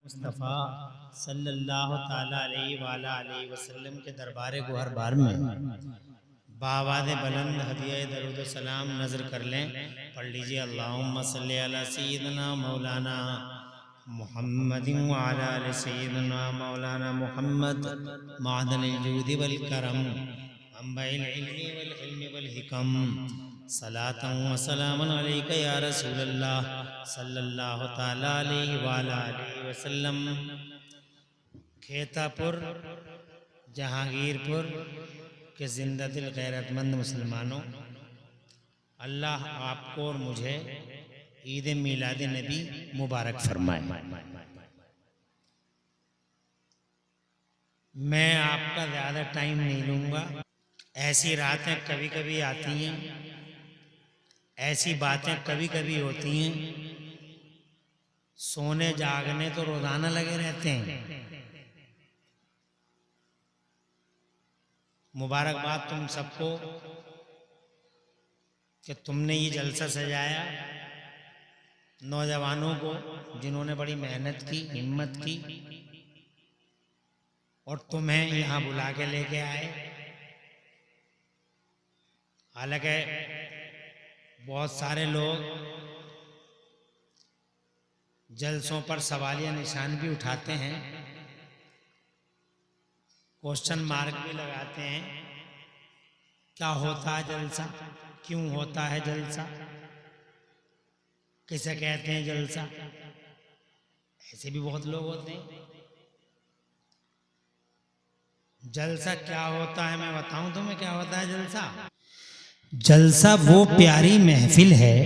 मुस्तफ़ा सल्लल्लाहु ताला अलैहि वसल्लम के दरबार गुहर बार में बावाद बुलंद हदिया दरूद सलाम नजर कर लें। पढ़ लीजिए अल्लाहुम्मा सल्ली अला सय्यिदना मौलाना मुहम्मदिन व अला आलि सय्यिदना मौलाना मुहम्मद मादनिल जूदि वल करम अंबाइल इल्मी वल हिल्मी वल हिकम सलातन व सलामन अलैका या रसूलल्लाह सल्लल्लाहु ताला अलैहि व अला आलिहि वसल्लम। खेतापुर जहांगीरपुर के जिंदा दिल गैरतमंद मुसलमानों, अल्लाह आपको और मुझे ईद मिलाद नबी मुबारक फरमाए। मैं आपका ज़्यादा टाइम नहीं लूँगा। ऐसी रातें कभी कभी आती हैं, ऐसी बातें कभी कभी होती हैं। सोने जागने तो रोज़ाना लगे रहते हैं। मुबारकबाद तुम सबको कि तुमने ये जलसा सजाया, नौजवानों को जिन्होंने बड़ी मेहनत की, हिम्मत की और तुम्हें यहाँ बुला के लेके आए। हालांकि बहुत सारे लोग जलसों पर सवालिया निशान भी उठाते हैं, क्वेश्चन मार्क भी लगाते हैं। क्या होता है जलसा, क्यों होता है जलसा, किसे कहते हैं जलसा। ऐसे भी बहुत लोग होते हैं। जलसा क्या होता है मैं बताऊं तुम्हें क्या होता है जलसा। जलसा वो प्यारी महफिल है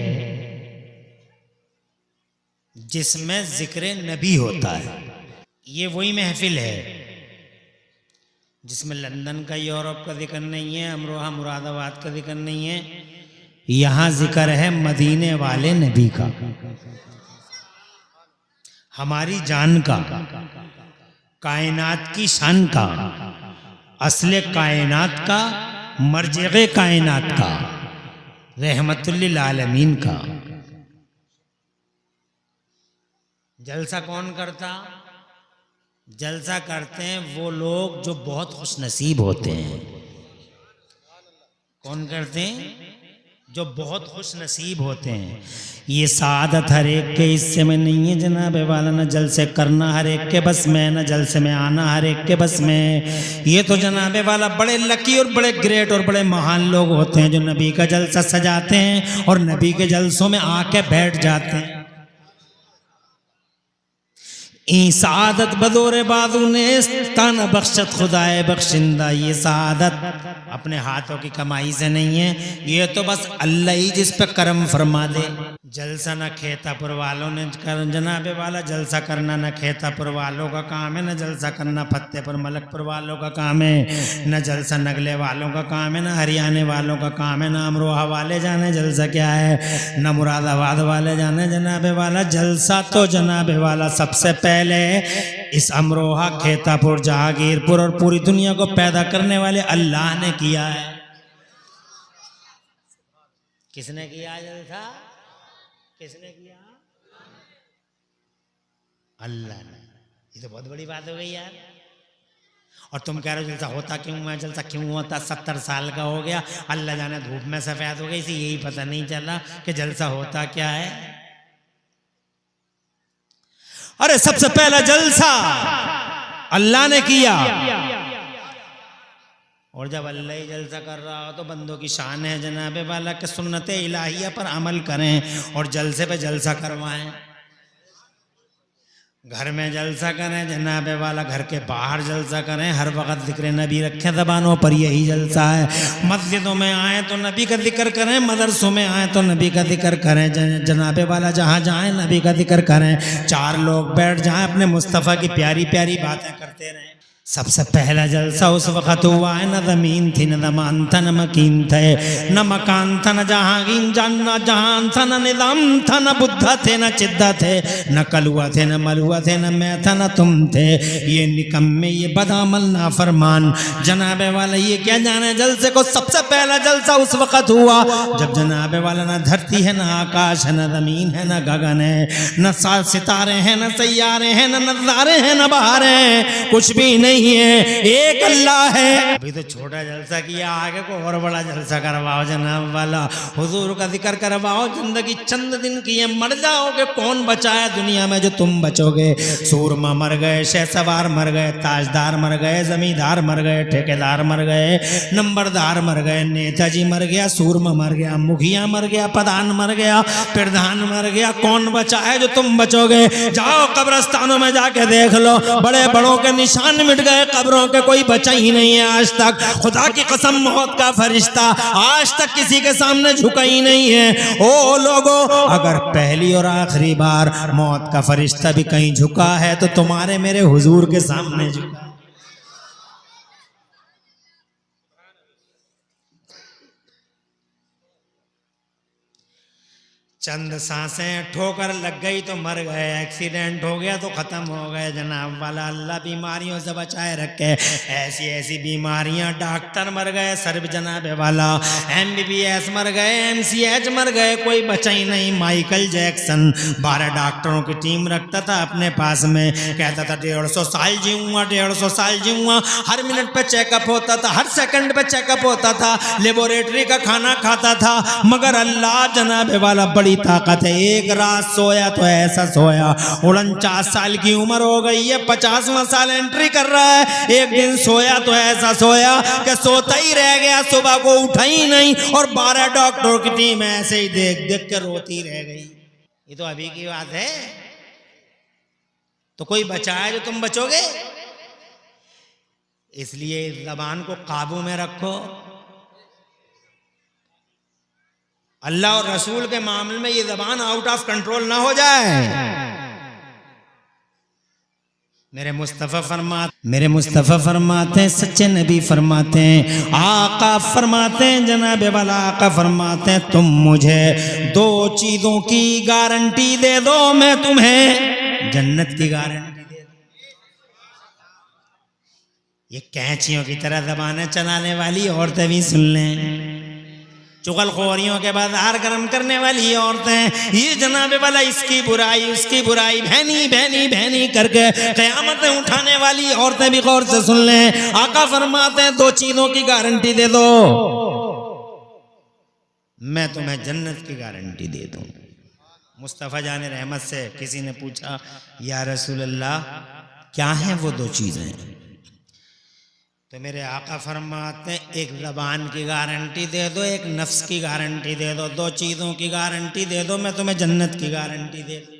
जिसमें जिक्र नबी होता है। ये वही महफिल है जिसमें लंदन का, यूरोप का जिक्र नहीं है, अमरोहा मुरादाबाद का जिक्र नहीं है। यहाँ जिक्र है मदीने वाले नबी का, हमारी जान का, कायनात की शान का, असले कायनात का, मर्जिए कायनात का, रहमतुल लिल आलमीन का। जलसा कौन करता? जलसा करते हैं वो लोग जो बहुत खुशनसीब होते हैं। कौन करते हैं? जो बहुत खुशनसीब होते हैं। ये सादत हर एक के हिस्से में नहीं है जनाब वाला। न जलसे करना हर एक के बस में, न जलसे में आना हर एक के बस में। ये तो जनाब वाला बड़े लकी और बड़े ग्रेट और बड़े महान लोग होते हैं जो नबी का जलसा सजाते हैं और नबी के जलसों में आके बैठ जाते हैं। ई सादत बदौरे बाजू ने ताना बख्शत खुदाए बख्शिंदा। ये सादत अपने हाथों की कमाई से नहीं है, ये तो बस अल्लाह ही जिस पे करम फरमा दे। जलसा न खेतापुर वालों ने कर जनाबे वाला जलसा करना न खेतापुर वालों का काम है, न जलसा करना फतेहपुर मलकपुर वालों का काम है, न जलसा नगले वालों का काम है, न हरियाणे वालों का काम है, न अमरोहा वाले जाने जलसा क्या है, न मुरादाबाद वाले जाने जनाबे वाला। जलसा तो जनाबे वाला सबसे पहले इस अमरोहा, खेतापुर, जहांगीरपुर और पूरी दुनिया को पैदा करने वाले अल्लाह ने किया है। किसने किया जलसा? किसने किया? अल्लाह ने। ये तो बहुत बड़ी बात हो गई यार। और तुम कह रहे हो जलसा होता क्यों है, जलसा क्यों होता? 70 साल का हो गया, अल्लाह जाने धूप में सफेद हो गई इसे यही पता नहीं चला कि जलसा होता क्या है। अरे सबसे पहला जलसा अल्लाह ने किया, और जब अल्लाह ही जलसा कर रहा हो तो बंदों की शान है जनाबे वाला के सुन्नत इलाहिया पर अमल करें और जलसे पे जलसा करवाएं। घर में जलसा करें जनाबे वाला, घर के बाहर जलसा करें, हर वक्त जिक्र नबी रखें ज़बानों पर, यही जलसा है। मस्जिदों में आए तो नबी का जिक्र करें, मदरसों में आए तो नबी का जिक्र करें जनाबे वाला। जहाँ जाएं नबी का जिक्र करें, चार लोग बैठ जाएं अपने मुस्तफ़ा की प्यारी प्यारी बातें करते रहें। सबसे पहला जलसा उस वक़्त हुआ है, न ज़मीन थी न ज़मान था न मकीन थे, न मकान था न जहांगीर जानना जहान था, न निज़ाम था न बुद्धा थे न चिद्दा थे, न कलुआ थे न मलुआ थे न मैं था न तुम थे। ये निकम्मे ये बदामल ना फरमान जनाबे वाला ये क्या जाने जलसे को। सबसे पहला जलसा उस वक़्त हुआ जब जनाबे वाला न धरती है न आकाश है न ज़मीन है न गगन है, न सितारे हैं न सैयारे हैं न नज़ारे हैं न बहारे, कुछ भी नहीं है, एक अल्लाह है। अभी तो छोटा जलसा किया, आगे को और बड़ा जलसा करवाओ जनाब वाला, हुजूर का जिक्र करवाओ। जिंदगी चंद दिन की है, मर जाओगे, कौन बचाया दुनिया में जो तुम बचोगे। सूरमा मर गए, शहसवार मर गए, ताजदार मर गए, जमींदार मर गए, ठेकेदार मर गए, नंबरदार मर गए, नेताजी मर गया, सूरमा मर गया, मुखिया मर गया, प्रधान मर गया, प्रधान मर गया, कौन बचा है जो तुम बचोगे। जाओ कब्रिस्तानों में जाके देख लो, बड़े बड़ों के निशान मिट गए, कब्रों के कोई बचा ही नहीं है आज तक। खुदा की कसम मौत का फरिश्ता आज तक किसी के सामने झुका ही नहीं है। ओ लोगों, अगर पहली और आखिरी बार मौत का फरिश्ता भी कहीं झुका है तो तुम्हारे मेरे हुजूर के सामने झुका। चंद सांसें ठोकर लग गई तो मर गए, एक्सीडेंट हो गया तो ख़त्म हो गए जनाब वाला। अल्लाह बीमारियों से बचाए रखे, ऐसी ऐसी बीमारियां, डॉक्टर मर गए सर्व जनाब वाला, MBBS मर गए, MCH मर गए, कोई बचा ही नहीं। माइकल जैक्सन 12 डॉक्टरों की टीम रखता था अपने पास में, कहता था 150 साल जीऊँगा, 150 साल जीऊँगा। हर मिनट पे चेकअप होता था, हर सेकंड पे चेकअप होता था, लेबोरेटरी का खाना खाता था। मगर अल्लाह जनाब वाला बड़ी ताकत है। एक रात सोया तो ऐसा सोया, 49 साल की उम्र हो गई है, 50वां साल एंट्री कर रहा है। एक दिन सोया तो ऐसा सोया कि सोता ही रह गया, सुबह को उठा ही नहीं, और 12 डॉक्टरों की टीम ऐसे ही देख देख कर रोती रह गई। ये तो अभी की बात है। तो कोई बचा है जो तुम बचोगे। इसलिए इस ज़बान को काबू में रखो। अल्लाह और रसूल के मामले में ये ज़बान आउट ऑफ कंट्रोल ना हो जाए। मेरे मुस्तफ़ा फरमाते हैं, सच्चे नबी फरमाते हैं, आका फरमाते हैं, जनाबे वाला आका फरमाते हैं, तुम मुझे 2 चीज़ों की गारंटी दे दो, मैं तुम्हें जन्नत की गारंटी दे दूं। ये कैंचियों की तरह ज़बानें चलाने वाली औरतें भी सुन लें, चुगलखोरियों के बाजार गर्म करने वाली औरतें, ये जनाबे वाला इसकी बुराई उसकी बुराई भैनी भैनी भैनी करके क़यामतें उठाने वाली औरतें भी गौर से सुन लें। आका फरमाते हैं 2 चीज़ों की गारंटी दे दो, मैं तुम्हें जन्नत की गारंटी दे दूं। मुस्तफ़ा जाने रहमत से किसी ने पूछा, या रसूल अल्लाह क्या हैं वो 2 चीज़ें। तो मेरे आका फरमाते हैं, एक ज़बान की गारंटी दे दो, एक नफ्स की गारंटी दे दो। 2 चीज़ों की गारंटी दे दो, मैं तुम्हें जन्नत की गारंटी दे दूं।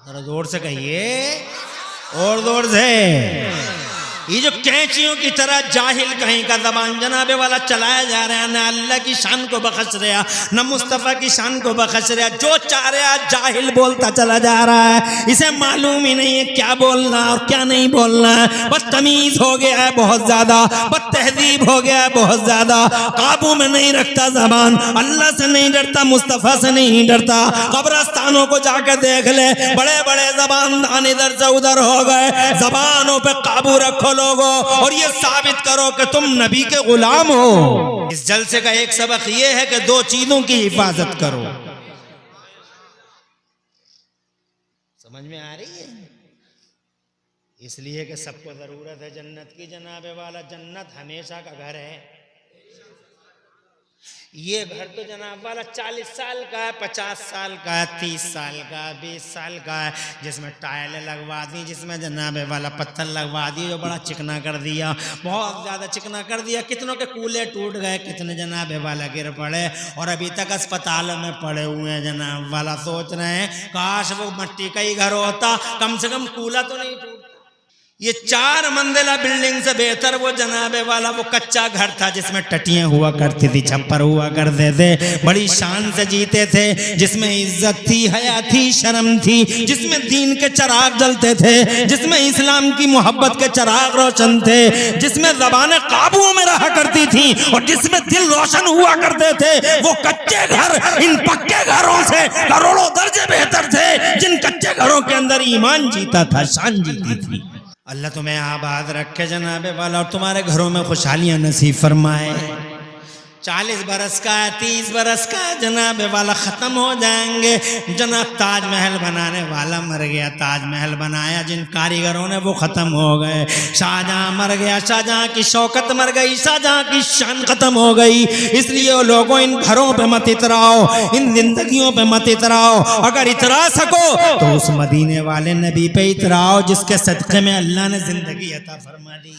जरा जोर से कहिए, और जोर से। ये जो कैंचियों की तरह जाहिल कहीं का ज़बान जनाबे वाला चलाया जा रहा है, न अल्लाह की शान को बख्श रहा, न मुस्तफ़ा की शान को बख्श रहा, जो चाह रहा जाहिल बोलता चला जा रहा है। इसे मालूम ही नहीं है क्या बोलना और क्या नहीं बोलना है। बदतमीज हो गया है बहुत ज़्यादा, बदतहजीब हो गया है बहुत ज़्यादा, काबू में नहीं रखता ज़बान, अल्लाह से नहीं डरता, मुस्तफ़ा से नहीं डरता। कब्रिस्तानों को जाकर देख ले, बड़े बड़े ज़बानदान इधर से उधर हो गए। ज़बानों पर काबू रखो लोगों, और ये साबित करो कि तुम नबी के गुलाम हो। इस जलसे का एक सबक ये है कि 2 चीजों की हिफाजत करो। समझ में आ रही है? इसलिए कि सबको जरूरत है जन्नत की जनाबे वाला। जन्नत हमेशा का घर है। ये घर तो जनाब वाला 40 साल का है, 50 साल का है, 30 साल का है, 20 साल का है, जिसमें टाइलें लगवा दी, जिसमें जनाबे वाला पत्थर लगवा दिए, जो बड़ा चिकना कर दिया, बहुत ज़्यादा चिकना कर दिया। कितनों के कूले टूट गए, कितने जनाबे वाला गिर पड़े, और अभी तक अस्पतालों में पड़े हुए हैं जनाब वाला। सोच रहे हैं काश वो मट्टी का ही घर होता, कम से कम कूला तो नहीं टूटता। ये 4 मंजिला बिल्डिंग से बेहतर वो जनाबे वाला वो कच्चा घर था जिसमें टटियां हुआ करती थी, छप्पर हुआ करते थे, बड़ी शान से जीते थे, जिसमें इज्जत थी, हया थी, शर्म थी, जिसमें दीन के चिराग जलते थे, जिसमें इस्लाम की मोहब्बत के चिराग रोशन थे, जिसमें ज़बानें काबू में रहा करती थी और जिसमें दिल रोशन हुआ करते थे। वो कच्चे घर इन पक्के घरों से करोड़ों दर्जे बेहतर थे, जिन कच्चे घरों के अंदर ईमान जीता था, शान जीती थी। अल्लाह तुम्हें आबाद रखे जनाबे वाला और तुम्हारे घरों में खुशहालियाँ नसीब फरमाए। 40 बरस का है, 30 बरस का है, जनाबे वाला ख़त्म हो जाएंगे। जनाब ताजमहल बनाने वाला मर गया, ताजमहल बनाया जिन कारीगरों ने वो ख़त्म हो गए। शाहजहाँ मर गया, शाहजहाँ की शौकत मर गई, शाहजहाँ की शान ख़त्म हो गई। इसलिए वो लोगों इन घरों पे मत इतराओ, इन जिंदगियों पे मत इतराओ। अगर इतरा सको तो उस मदीने वाले नबी पे इतराओ जिसके सदक़े में अल्लाह ने जिंदगी अता फरमा दी।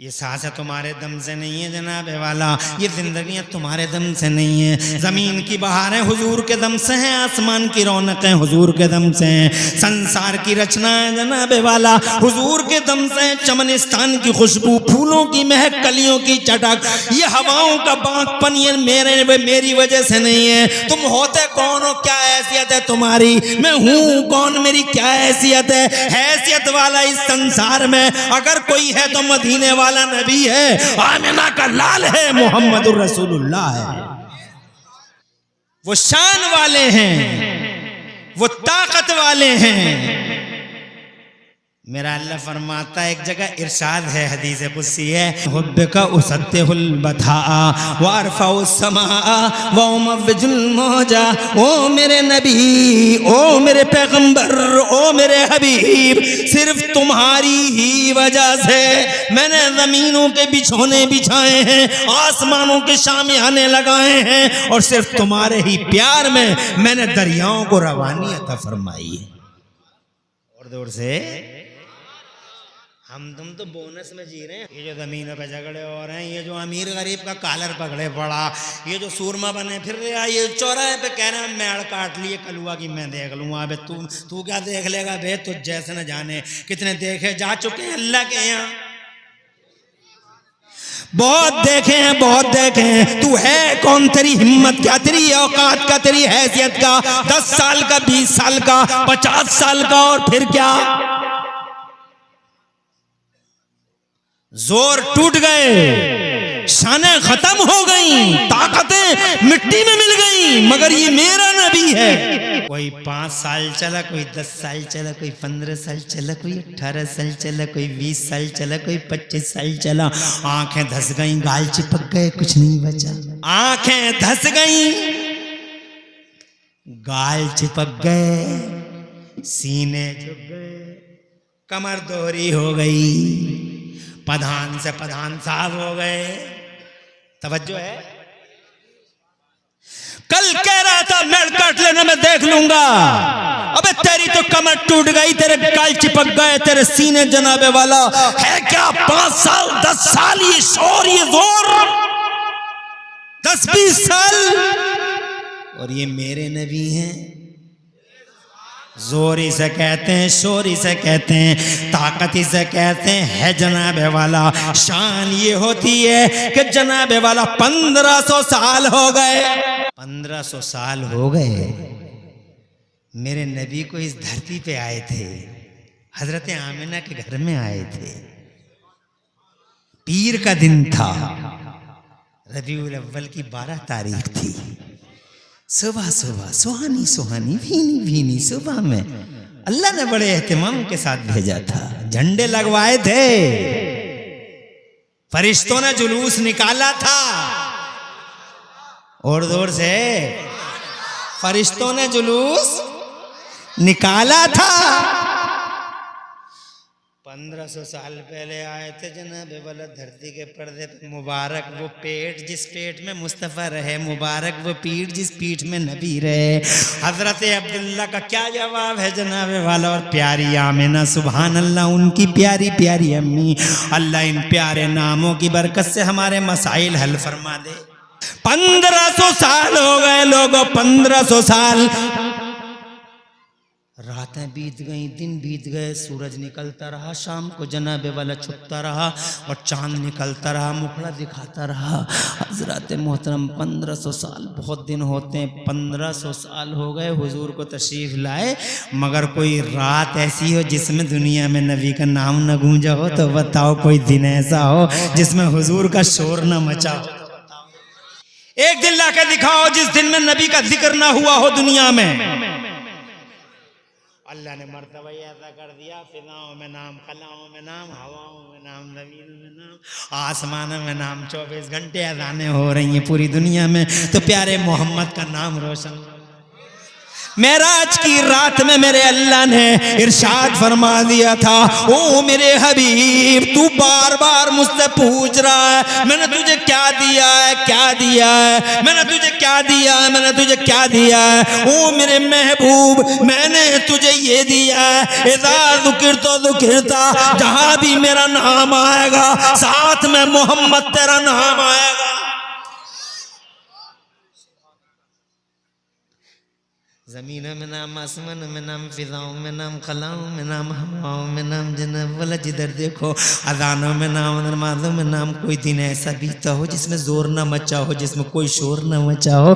ये सांसें तुम्हारे दम से नहीं है जनाबे वाला, ये जिंदगियां तुम्हारे दम से नहीं है। जमीन की बहारें हुजूर के दम से हैं, आसमान की रौनकें हुजूर के दम से हैं, संसार की रचनाएं जनाबे वाला हुजूर के दम से हैं। चमनिस्तान की खुशबू, फूलों की महक, कलियों की चटक, ये हवाओं का बांकपन ये मेरी वजह से नहीं है। तुम होते कौन हो, क्या हैसियत है तुम्हारी, मैं हूँ कौन, मेरी क्या हैसियत है। हैसियत वाला इस संसार में अगर कोई है तो मदीने वाला नबी है, आमिना का लाल है, मोहम्मदुर रसूलुल्लाह है। वो शान वाले हैं, वो ताकत वाले हैं। मेरा अल्लाह फरमाता है, एक जगह इरशाद है, हदीस कुदसी है, हुब्बका उसत्तिहुल बथा व अरफाउ समा व उमव्विजुल मौजा। ओ मेरे नबी, ओ मेरे पैगंबर, ओ मेरे हबीब, सिर्फ तुम्हारी ही वजह से मैंने जमीनों के बिछोने बिछाए हैं, आसमानों के शामियाने लगाए हैं, और सिर्फ तुम्हारे ही प्यार में मैंने दरियाओं को रवानी अता फरमाई है। और दूर से हम तुम तो बोनस में जी रहे हैं। ये जो जमीनों पे झगड़े हो रहे हैं, ये जो अमीर गरीब का कालर पकड़े पड़ा, ये जो सूरमा बने फिर रहे हैं, ये चौराहे पे कह रहे हैं मेड़ काट लिए कलुआ की मैं देख लूँगा। अबे तू क्या देख लेगा बे, तुझ जैसे न जाने कितने देखे जा चुके हैं अल्लाह के यहाँ, बहुत देखे हैं, बहुत देखे हैं। तू है कौन, तेरी हिम्मत क्या, तेरी औकात का, तेरी हैसियत का, 10 साल का, 20 साल का, 50 साल का, और फिर क्या, जोर टूट गए, शानें खत्म हो गई, ताकतें मिट्टी में मिल गई, मगर ये मेरा नबी है। कोई 5 साल चला, कोई 10 साल चला, कोई 15 साल चला, कोई 18 साल चला, कोई 20 साल चला, कोई 25 साल चला। आंखें धस गई, गाल चिपक गए, कुछ नहीं बचा। आंखें धस गई, गाल चिपक गए, सीने झुक गए, कमर दोहरी हो गई, पठान से पठान साहब हो गए। तवज्जो है। कल कह रहा था मेड़ काट लेना मैं देख लूंगा, अबे तेरी तो कमर टूट गई, तेरे गाल चिपक गए, तेरे सीने जनाबे वाला है क्या 5 साल 10 साल ये शोर, ये जोर, 10-20 साल, और ये मेरे नबी हैं। जोरी से कहते हैं, शोरी से कहते हैं, ताकती से कहते हैं, है जनाबे वाला। शान ये होती है कि जनाबे वाला 1500 साल हो गए, 1500 साल हो गए मेरे नबी को इस धरती पे आए थे, हजरत आमिना के घर में आए थे। पीर का दिन था, रबीउल अव्वल की 12 तारीख थी। सुबह सुबह सुहानी सुहानी भीनी भीनी सुबह में अल्लाह ने बड़े एहतिमाम के साथ भेजा था। झंडे लगवाए थे, फरिश्तों ने जुलूस निकाला था, और जोर से फरिश्तों ने जुलूस निकाला था। 1500 साल पहले आए थे जनाबे वाला धरती के पर्दे पे। मुबारक वो पेट जिस पेट में मुस्तफ़ा रहे, मुबारक वो पीठ जिस पीठ में नबी रहे। हजरत अब्दुल्ला का क्या जवाब है जनाबे वाला। और प्यारी आमिना, सुभान अल्लाह, उनकी प्यारी प्यारी अम्मी। अल्लाह इन प्यारे नामों की बरकत से हमारे मसाइल हल फरमा दे। 1500 साल हो गए लोगों, 1500 साल। रातें बीत गई, दिन बीत गए, सूरज निकलता रहा, शाम को जनाबे वाला छुपता रहा और चांद निकलता रहा, मुखड़ा दिखाता रहा। हजरत मोहतरम 1500 साल बहुत दिन होते हैं, 1500 साल हो गए हुजूर को तशरीफ़ लाए, मगर कोई रात ऐसी हो जिसमें दुनिया में नबी का नाम न गूंजा हो, तो बताओ कोई दिन ऐसा हो जिसमें हुजूर का शोर न मचा हो। एक दिन ला के दिखाओ जिस दिन में नबी का जिक्र ना हुआ हो दुनिया में। अल्लाह ने मर्तबा ऐसा कर दिया, फिजाओं में नाम, खलाओं में नाम, हवाओं में नाम, ज़मीन में नाम, आसमानों में नाम, 24 घंटे अज़ानें हो रही हैं पूरी दुनिया में, तो प्यारे मोहम्मद का नाम रोशन। मेराज की रात में मेरे अल्लाह ने इरशाद फरमा दिया था, ओ मेरे हबीब तू बार बार मुझसे पूछ रहा है मैंने तुझे क्या दिया है, क्या दिया है, मैंने तुझे क्या दिया है, मैंने तुझे क्या दिया है। ओ मेरे महबूब मैंने तुझे ये दिया है, इज़ा ज़ुकिरता ज़ुकिरता, जहां भी मेरा नाम आएगा साथ में मोहम्मद तेरा नाम आएगा। ज़मीन में नाम, आसमान में नाम, फिजाओं में नाम, खलाओं में नाम, हवाओं में नाम, जनाब वाला जिधर देखो अज़ानों में नाम, नमाज़ों में नाम। कोई दिन ऐसा बीता हो जिसमें जोर ना मचा हो, जिसमें कोई शोर ना मचा हो।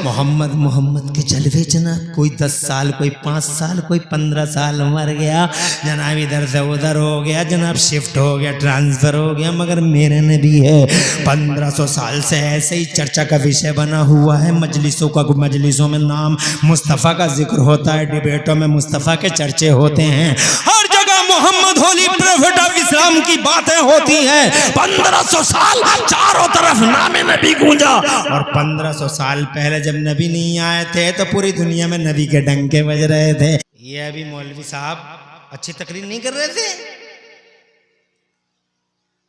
मोहम्मद मोहम्मद के जलवे जनाब। कोई 10 साल, कोई 5 साल, कोई 15 साल मर गया जनाब, इधर से उधर हो गया जनाब, शिफ्ट हो गया, ट्रांसफ़र हो गया, मगर मेरे नबी है 1500 साल से ऐसे ही चर्चा का विषय बना हुआ है। मजलिसों में नाम मुस्तफ़ा का जिक्र होता है, डिबेटों में मुस्तफ़ा के चर्चे होते हैं, हर जगह Mohammad holy prophet of Islam की बातें होती हैं। 1500 साल चारों तरफ नामे नबी गूंजा, और 1500 साल पहले जब नबी नहीं आए थे तो पूरी दुनिया में नबी के डंके बज रहे थे। ये अभी मौलवी साहब अच्छी तकरीर नहीं कर रहे थे,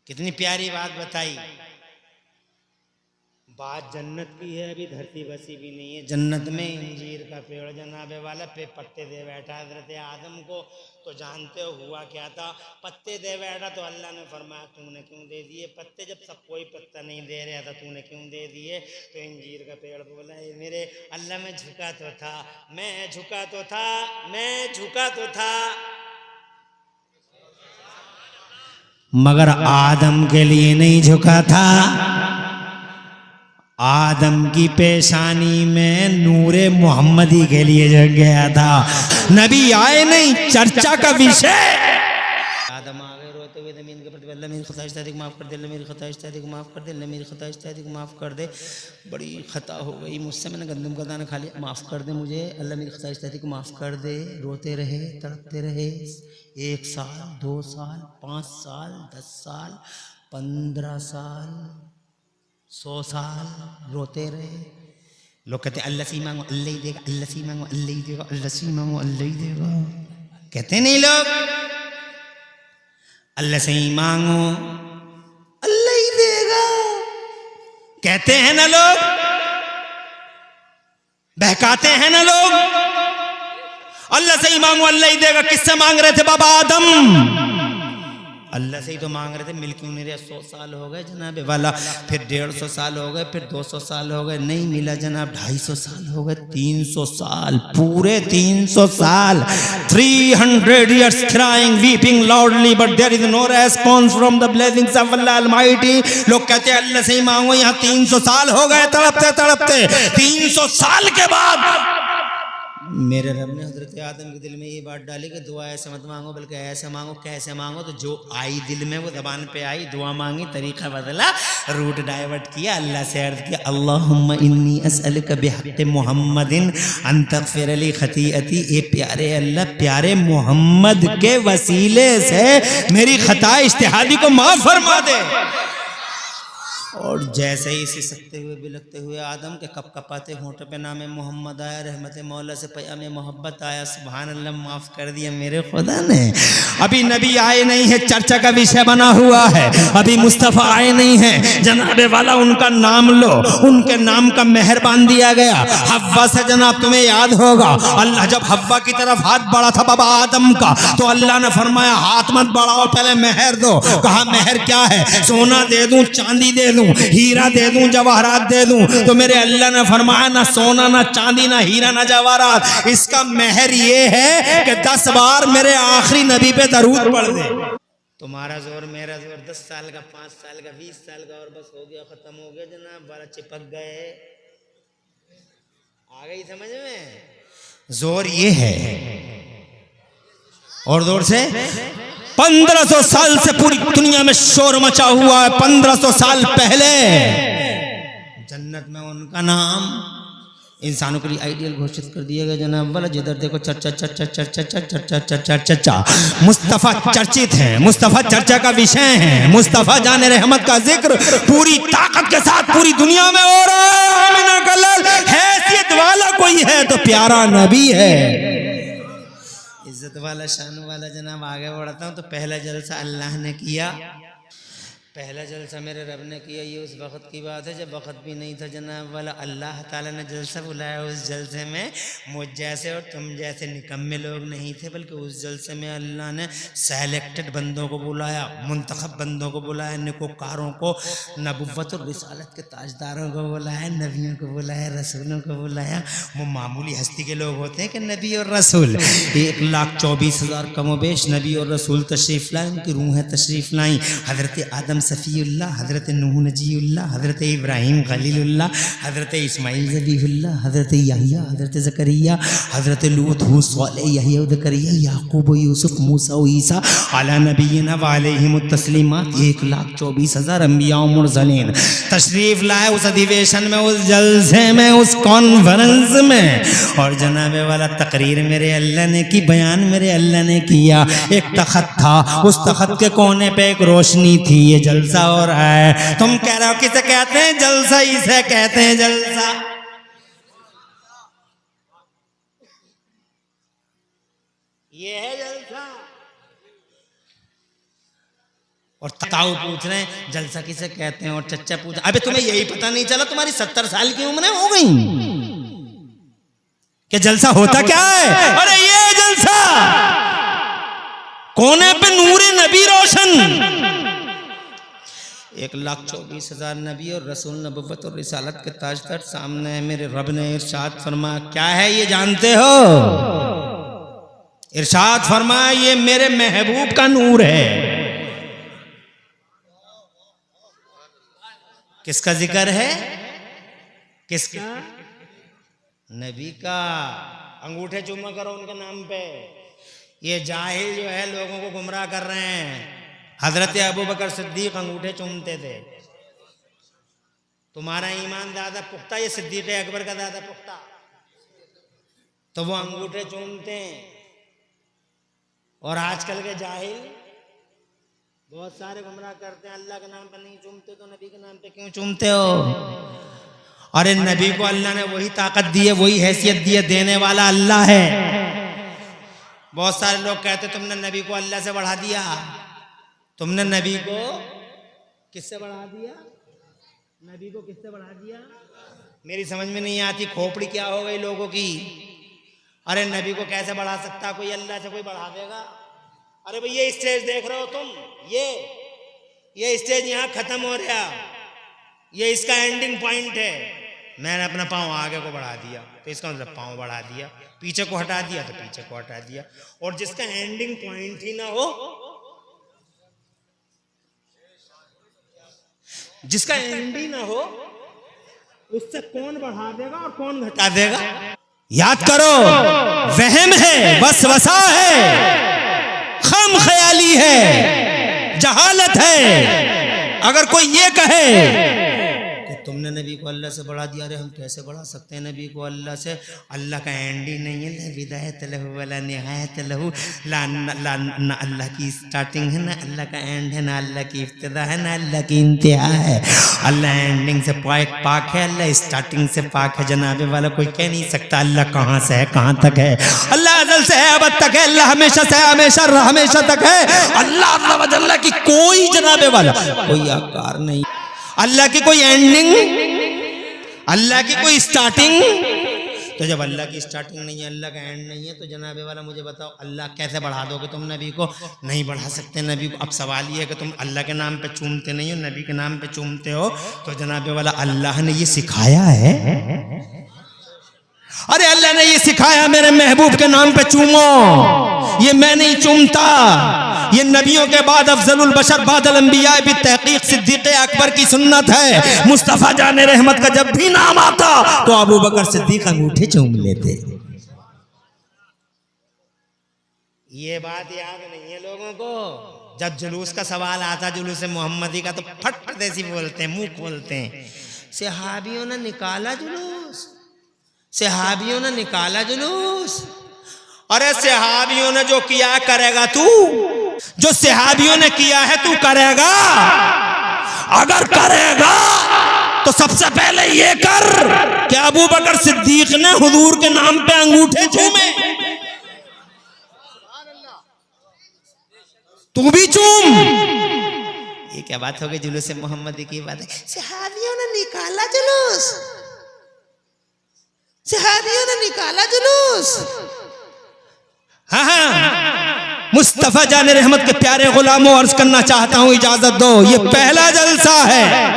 कितनी प्यारी बात बताई। बात जन्नत की है, अभी धरती बसी भी नहीं है। जन्नत में इंजीर का पेड़ जनाबे वाला पे पत्ते दे बैठा हजरत आदम को, तो जानते हो हुआ क्या था, पत्ते दे बैठा तो अल्लाह ने फरमाया तूने क्यों दे दिए पत्ते, जब सब कोई पत्ता नहीं दे रहा था तूने क्यों दे दिए। तो इंजीर का पेड़ बोला मेरे अल्लाह मैं झुका तो था, मैं झुका तो था, मैं झुका तो था, मगर आदम के लिए नहीं झुका था। आदम की पेशानी में नूरे मोहम्मदी के लिए झुक गया था। नबी आए नहीं, चर्चा का विषय। आदम आ गए रोते हुए ज़मीन के प्रति, अल्लाह मेरी खता इस्तादी को माफ़ कर दे, अल्लाह मेरी खता इस्तादी को माफ़ कर दे, अल्लाह मेरी खता इस्तादी को माफ़ कर दे, बड़ी खता हो गई मुझसे, मैंने गंदम का दाना खा लिया, माफ़ कर दे मुझे, अल्लाह मेरी खता इस्तादी को माफ़ कर दे। रोते रहे, तड़पते रहे, 1 साल, 2 साल, 5 साल, 10 साल, 15 साल, 100 साल रोते रहे। लोग कहते अल्लाह से मांगो अल्लाह ही देगा, अल्लाह से मांगो अल्लाह ही देगा, अल्लाह से मांगो अल्लाह ही देगा। कहते नहीं लोग अल्लाह से ही मांगो अल्लाह ही देगा, कहते हैं ना लोग, बहकाते हैं ना लोग। अल्लाह से ही मांगो अल्लाह ही देगा, किससे मांग रहे थे बाबा आदम? अल्लाह से ही तो मांग रहे थे। मिल क्यों नहीं रहे? 100 साल हो गए जनाब वाला, फिर 150 साल हो गए, फिर 200 साल हो गए, नहीं मिला जनाब, 250 साल हो गए, 300 साल, पूरे 300 साल, 300 years crying, weeping loudly, but there is no response from the blessings of Allah Almighty. लोग कहते हैं अल्लाह से ही मांगो, यहाँ 300 साल हो गए तड़पते तड़पते। 300 साल के बाद मेरे रब ने हजरत आदम के दिल में ये बात डाली कि दुआ ऐसे मत मांगो बल्कि ऐसे मांगो। कैसे मांगो? तो जो आई दिल में वो ज़बान पे आई, दुआ मांगी, तरीका बदला, रूट डाइवर्ट किया, अल्लाह से अर्ज किया अल्लाहुम्मा इन्नी अस्अलुका बिहक़्क़ि मुहम्मदिन अन तग़फ़िर ली ख़तीअती। ए प्यारे अल्लाह, प्यारे मोहम्मद के वसीले से मेरी खता इज्तिहादी को माफ़ फरमा दे। और जैसे ही सिसकते हुए बिलकते हुए आदम के कपकपाते होंठ पे नाम मोहम्मद आया, रहमत मौला से प्याम मोहब्बत आया, सुभान अल्लाह, माफ़ कर दिया मेरे खुदा ने। अभी नबी आए नहीं है, चर्चा का विषय बना हुआ है, अभी मुस्तफ़ा आए नहीं है जनाबे वाला, उनका नाम लो, उनके नाम का मेहर बांध दिया गया। हव्वा से जनाब तुम्हें याद होगा, अल्लाह जब हव्वा की तरफ हाथ बढ़ा था बाबा आदम का, तो अल्लाह ने फरमाया हाथ मत बढ़ाओ, पहले मेहर दो। कहा मेहर क्या है? सोना दे दूं, चांदी दे दूं, हीरा दे दूं, जवाहरात दे दूं, तो मेरे अल्लाह ने फरमाया ना सोना ना चांदी ना हीरा ना जवाहरात, इसका मेहर ये है कि 10 बार मेरे आखिरी नबी पे दरूद पढ़ दे। तुम्हारा जोर मेरा जोर, 10 साल का, 5 साल का, 20 साल का, और बस हो गया, खत्म हो गया जनाब, बड़ा चिपक गए। आ गई समझ में? जोर ये है। और जोर से 1500 साल से पूरी दुनिया में शोर मचा हुआ है। 1500 साल पहले जन्नत में उनका नाम इंसानों के लिए आइडियल घोषित कर दिया गया जनाब वाला। जिधर देखो चर्चा चर्चा चर्चा चर्चा चर्चा चर्चा। मुस्तफ़ा चर्चित है, मुस्तफ़ा चर्चा का विषय है, मुस्तफ़ा जाने रहमत का जिक्र पूरी ताकत के साथ पूरी दुनिया में हो रहा है। हैसियत वाला कोई है तो प्यारा नबी है, इज्जत वाला, शान वाला। जनाब आगे बढ़ता हूँ तो पहला जलसा अल्लाह ने किया, पहला जलसा मेरे रब ने किया। ये उस वक़्त की बात है जब वक़्त भी नहीं था जनाब वाला। अल्लाह ताला ने जलसा बुलाया। उस जलसे में मुझ जैसे और तुम जैसे निकम्मे लोग नहीं थे, बल्कि उस जलसे में अल्लाह ने सेलेक्टेड बंदों को बुलाया, मुंतखब बंदों को बुलाया, नेकोकारों को, नबुव्वत और रिसालत के ताजदारों को बुलाया, नबियों को बुलाया, रसूलों को बुलाया। वो मामूली हस्ती के लोग होते हैं कि नबी और रसूल। 1,24,000 कमोबेश नबी और रसूल तशरीफ़ लाए, उनकी रूहें तशरीफ़ लाई। हज़रत आदम सफ़ीउल्लाह, हज़रत नूह नजीउल्लाह, हज़रत इब्राहीम खलीलुल्लाह, हज़रत इस्माइल ज़बीहुल्लाह, हज़रत याहिया, हज़रत ज़करिया, हज़रत लूत, हूद, सालेह, यहया, ज़करिया, याकूब, यूसुफ, मूसा व ईसा अला नबीना व अलैहिमुत तस्लीमात। 1,24,000 अंबिया और मुरसलीन तशरीफ़ लाए उस अधिवेशन में, उस जलसे में, उस कॉन्फ्रेंस में। और जनाबे वाला तकरीर मेरे अल्लाह ने की, बयान मेरे अल्लाह ने किया। एक तख़त था, उस तख़त के कोने पे एक रोशनी थी। ये जलसा हो रहा है। तुम कह रहे हो किसे कहते हैं जलसा? इसे कहते हैं जलसा। ये है जलसा। और ताऊ पूछ रहे हैं जलसा किसे कहते हैं, और चच्चा पूछ, अबे तुम्हें यही पता नहीं चला? तुम्हारी 70 साल की उम्र हो गई कि जलसा होता क्या है? अरे ये जलसा, कोने पे नूरे नबी रोशन। 1,24,000 नबी और रसूल, नबुव्वत और रिसालत के ताजदार सामने है। मेरे रब ने इरशाद फरमाया, क्या है ये जानते हो? इरशाद फरमाया, ये मेरे महबूब का नूर है। किसका जिक्र है? किसका? नबी का। अंगूठे चूमा करो उनके नाम पे। ये जाहिल जो है लोगों को गुमराह कर रहे हैं। हजरत अबू बकर सिद्दीक अंगूठे चूमते थे। तुम्हारा ईमान ज़्यादा पुख्ता, ये सिद्दीक अकबर का ज़्यादा पुख्ता, तो वो अंगूठे चूमते हैं। और आजकल के जाहिल बहुत सारे गुमराह करते हैं, अल्लाह के नाम पर नहीं चूमते तो नबी के नाम पे क्यों चूमते हो? अरे नबी को अल्लाह ने वही ताकत दी है, वही हैसियत दी है, देने वाला अल्लाह है। बहुत सारे लोग कहते तुमने नबी को अल्लाह से बढ़ा दिया। तुमने नबी को किससे बढ़ा दिया? नबी को किससे बढ़ा दिया? मेरी समझ में नहीं आती, खोपड़ी क्या हो गई लोगों की। अरे नबी को कैसे बढ़ा सकता कोई? अल्लाह से कोई बढ़ा देगा? अरे भाई ये स्टेज देख रहे हो तुम, ये स्टेज यहाँ खत्म हो रहा, ये इसका एंडिंग पॉइंट है। मैंने अपना पाँव आगे को बढ़ा दिया तो इसका मतलब पाँव बढ़ा दिया, पीछे को हटा दिया तो पीछे को हटा दिया। और जिसका एंडिंग पॉइंट ही ना हो, जिसका एंड ही ना हो, उससे कौन बढ़ा देगा और कौन घटा देगा? याद करो, वहम है, वसवसा है, खम ख्याली है, जहालत है। अगर कोई ये कहे कि तुमने नबी को अल्लाह से बढ़ा दिया, अरे हम कैसे बढ़ा सकते हैं नबी को अल्लाह से? अल्लाह का एंड ही नहीं है, ना बिदायत लहू वला निहायत लहू। ना अल्लाह की स्टार्टिंग है, ना अल्लाह का एंड है, ना अल्लाह की इब्तिदा है, ना अल्लाह की इंतहा है। अल्लाह एंडिंग से पाक है, अल्लाह स्टार्टिंग से पाक है। जनाबे वाला कोई कह नहीं सकता अल्लाह कहाँ से है, कहाँ तक है। अल्लाह अज़ल से है, अबद तक है। अल्लाह हमेशा से है, हमेशा तक है। अल्लाह अज़्ज़ा व जल्ला की कोई जनाबे वाला कोई आकार नहीं। अल्लाह की कोई एंडिंग, अल्लाह की कोई स्टार्टिंग, तो जब अल्लाह की स्टार्टिंग नहीं है, अल्लाह का एंड नहीं है, तो जनाबे वाला मुझे बताओ अल्लाह कैसे बढ़ा दोगे तुम नबी को? नहीं बढ़ा सकते नबी को। अब सवाल ये है कि तुम अल्लाह के नाम पे चूमते नहीं हो, नबी के नाम पे चूमते हो, तो जनाबे वाला अल्लाह ने ये सिखाया है? अरे अल्लाह ने ये सिखाया मेरे महबूब के नाम पे चूमो, ये मैं नहीं चूमता, ये नबियों के बाद अफजलुल बशर बादल अंबिया भी तहकीक सिद्दीक़ अकबर की सुन्नत है। मुस्तफ़ा जाने रहमत का जब भी नाम आता तो अबू बकर सिद्दीक अंगूठे चूम लेते। ये बात याद नहीं है लोगों को। जब जुलूस का सवाल आता, जुलूस मोहम्मदी का, तो फट देसी बोलते हैं, मुंह खोलते हैं। सहाबियों ने निकाला जुलूस, सहाबियों ने निकाला जुलूस। अरे सहाबियों ने जो किया करेगा तू, जो सहाबियों ने किया है तू करेगा? अगर करेगा तो सबसे पहले ये कर कि अबू बकर सिद्दीक ने हुजूर के नाम पे अंगूठे चूमे, तू भी चूम। ये क्या बात हो गई? जुलूस मोहम्मदी की बात है। सहाबियों ने निकाला जुलूस, सहाबियों ने निकाला जुलूस। हाँ हाँ, मुस्तफा जाने रहमत के प्यारे गुलामों, अर्ज करना चाहता हूं, इजाजत दो, ये पहला जलसा है।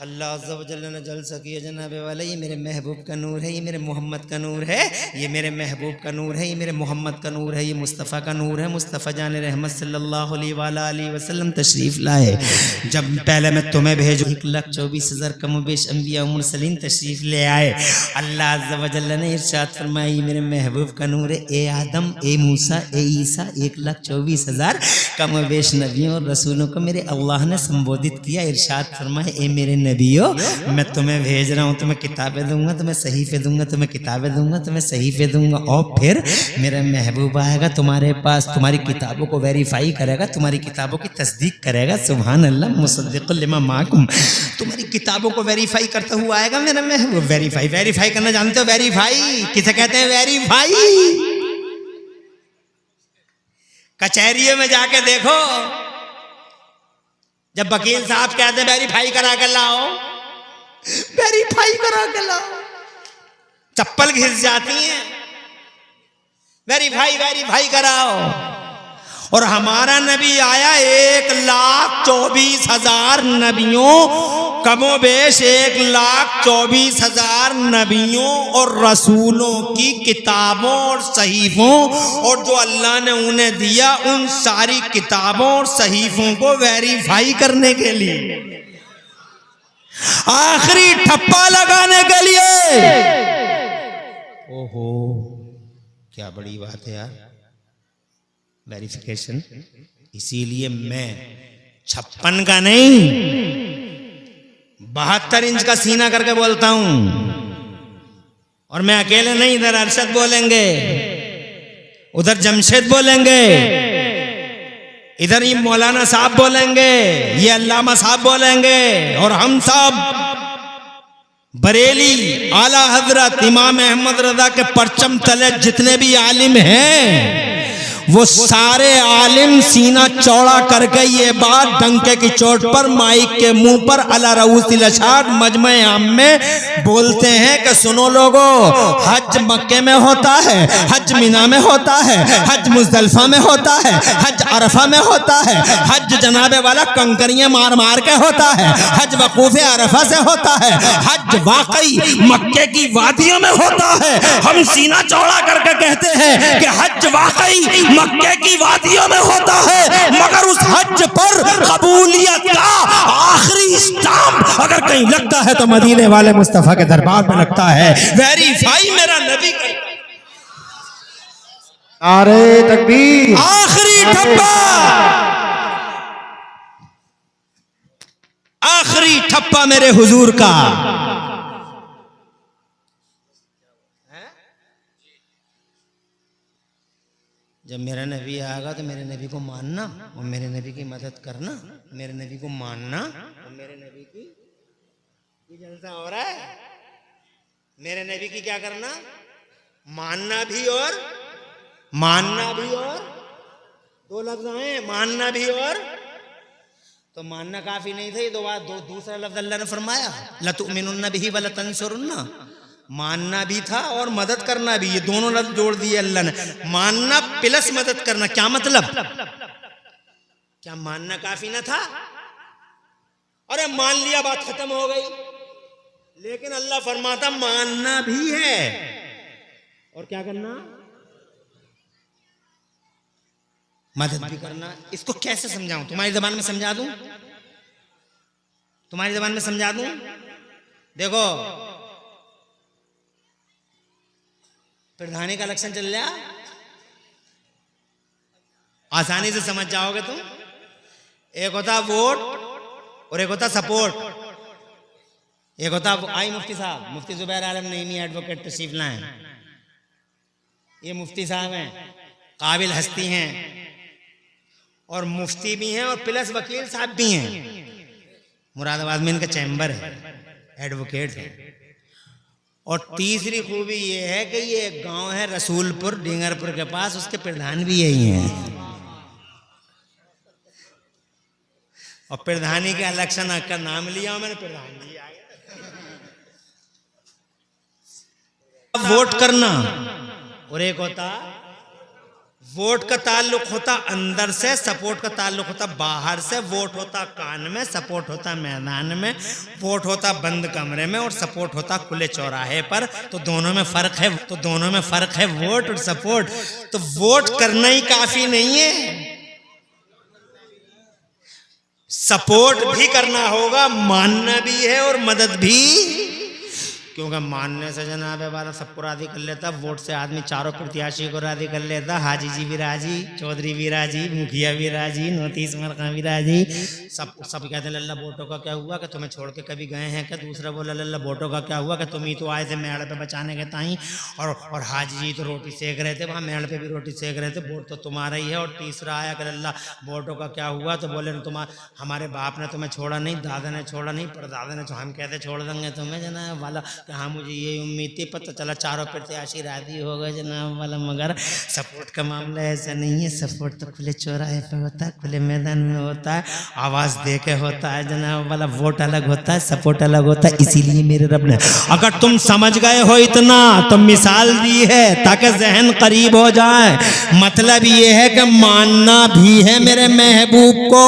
अल्लाह अज़्ज़ा व जल्ल ने जलसा किया जनाबे वाला, ये मेरे महबूब का नूर है, ये मेरे मोहम्मद का नूर है, ये मेरे महबूब का नूर है, ये मेरे मोहम्मद का नूर है, ये मुस्तफ़ा का नूर है। मुस्तफ़ा जाने रहमत सल्लल्लाहु अलैहि वसल्लम तशरीफ़ लाए। जब पहले मैं तुम्हें भेजूँ 1,24,000 कम बेश अंबिया मुरसलीन तशरीफ़ ले आए। अल्लाह अज़्ज़ा व जल्ल ने इरशाद फरमाया, मेरे महबूब का नूर है। ए आदम, ए मूसा, ए ईसा, 1,24,000 कम बेश नबियों और रसूलों को मेरे अल्लाह ने संबोधित किया। इरशाद फरमाया, ए मेरे नबियों, मैं तुम्हें भेज रहा हूँ, तुम्हें किताबें दूंगा, तुम्हें सहीफे दूंगा, तुम्हें किताबें दूंगा, तुम्हें सहीफे दूंगा, और फिर मेरा महबूब आएगा तुम्हारे पास, तुम्हारी किताबों को वेरीफाई करेगा, तुम्हारी किताबों की तस्दीक करेगा। सुभान अल्लाह, मुसद्दिक़ुल लिमा माकुम, तुम्हारी किताबों को वेरीफाई करता हुआ आएगा मेरा महबूब। वेरीफाई, वेरीफाई करना जानते हो? वेरीफाई किसे कहते हैं? वेरीफाई कचहरियों में जाके देखो, जब वकील साहब कहते हैं वेरीफाई करा कर लाओ, वेरीफाई करा कर लाओ, चप्पल घिस जाती है। वेरीफाई, वेरीफाई कराओ। और हमारा नबी आया 1,24,000 नबियों, कमोबेश 1,24,000 नबियों और रसूलों की किताबों और सहीफों, और जो अल्लाह ने उन्हें दिया उन सारी किताबों और सहीफों को वेरीफाई करने के लिए, आखिरी ठप्पा लगाने के लिए। ओहो, क्या बड़ी बात है यार, वेरिफिकेशन। इसीलिए मैं 56 का नहीं 72 इंच का सीना करके बोलता हूं। और मैं अकेले नहीं, इधर अरशद बोलेंगे, उधर जमशेद बोलेंगे, इधर ये मौलाना साहब बोलेंगे, ये अल्लामा साहब बोलेंगे, और हम सब बरेली आला हजरत इमाम अहमद रजा के परचम तले जितने भी आलिम हैं, वो सारे आलिम सीना चौड़ा करके ये बात डंके की चोट पर माइक के मुंह पर अला रऊसिल अशाद मजमे आम में बोलते हैं कि सुनो लोगो, हज मक्के में होता है, हज मिना में होता है, हज मुजदलिफा में होता है, हज अरफा में होता है, हज जनाबे वाला कंकरियां मार मार के होता है, हज वकूफे अरफा से होता है, हज वाकई मक्के की वादियों में होता है। हम सीना चौड़ा करके कहते हैं कि हज वाकई मक्के की वादियों में होता है, मगर उस हज पर कबूलियत का आखिरी स्टाम्प अगर कहीं लगता है तो मदीने वाले मुस्तफा के दरबार में लगता है। वेरीफाई मेरा नबी का नारे तकबीर, आखिरी ठप्पा, आखिरी ठप्पा मेरे हुजूर का। जब मेरा नबी आएगा तो मेरे नबी को मानना और मेरे नबी की मदद करना, मेरे नबी को मानना और मेरे नबी की जलसा हो रहा है, मेरे नबी की क्या करना? मानना भी और मानना भी, और दो लफ्ज हैं, मानना भी और। तो मानना काफी नहीं था, ये दूसरा लफ्ज अल्लाह ने फरमाया, लतुमिनुन्ना बिही व लतंसुरुन्ना, मानना भी था और मदद करना भी, ये दोनों लफ्ज जोड़ दिए अल्लाह ने। मानना प्लस मदद करना, क्या मतलब? क्या मानना काफी ना था? अरे मान लिया बात खत्म हो गई, लेकिन अल्लाह फरमाता मानना भी है और क्या करना? मदद भी करना। इसको कैसे समझाऊं? तुम्हारी जबान में समझा दूं? तुम्हारी जबान में समझा दूं? देखो, प्रधानी का इलेक्शन चल रहा, आसानी से समझ जाओगे तुम। एक होता वोट और एक होता सपोर्ट। एक होता, आई मुफ्ती साहब, मुफ्ती जुबैर आलम नईमी एडवोकेट तशरीफ लाएं। ये मुफ्ती साहब हैं, काबिल हस्ती हैं और मुफ्ती भी हैं और प्लस वकील साहब भी हैं। मुरादाबाद में इनका चैम्बर है, एडवोकेट है। और तीसरी खूबी ये है कि ये एक गांव है रसूलपुर डिंगरपुर के पास, उसके प्रधान भी यही हैं। और प्रधानी के इलेक्शन का नाम लिया मैंने, प्रधान जी आ गया। वोट करना, और एक होता वोट का ताल्लुक होता अंदर से, सपोर्ट का ताल्लुक होता बाहर से। वोट होता कान में, सपोर्ट होता मैदान में। वोट होता बंद कमरे में और सपोर्ट होता खुले चौराहे पर। तो दोनों में फर्क है, वोट और सपोर्ट। तो वोट करना ही काफी नहीं है, सपोर्ट भी करना होगा, मानना भी है और मदद भी। क्योंकि मानने से जनाब वाला सबको राजी कर लेता, वोट से आदमी चारों प्रत्याशी को राजी कर लेता। हाजी जी भी राजी, चौधरी भी राजी, मुखिया भी राजी, नोटिस मरका भी राजी। सब कहते हैं लल्ला वोटों का क्या हुआ कि तुम्हें छोड़ के कभी गए हैं क्या? दूसरा बोला लल्ला वोटों का क्या हुआ कि तुम ही तो आए थे मेड़ पे बचाने के ताई, और हाजी जी तो रोटी सेक रहे थे, वहाँ मेड़ पे भी रोटी सेक रहे थे, वोट तो तुम्हारा ही है। और तीसरा आया कि लल्ला वोटों का क्या हुआ? तो बोले हमारे बाप ने तुम्हें छोड़ा नहीं, दादा ने छोड़ा नहीं, परदादा ने, हम कहते छोड़ देंगे तुम्हें जनाब वाला। हाँ मुझे ये उम्मीद थी, पता चला चारों प्रत्याशी राजी हो गए जनाब वाला। मगर सपोर्ट का मामला ऐसा नहीं है। सपोर्ट तो खुले चौराहे पे होता है, खुले मैदान में होता है, आवाज दे के होता है जनाब वाला। वोट अलग होता है, सपोर्ट अलग होता है। इसीलिए मेरे रब ने, अगर तुम समझ गए हो इतना, तो मिसाल दी है ताकि जहन करीब हो जाए। मतलब ये है कि मानना भी है मेरे महबूब को,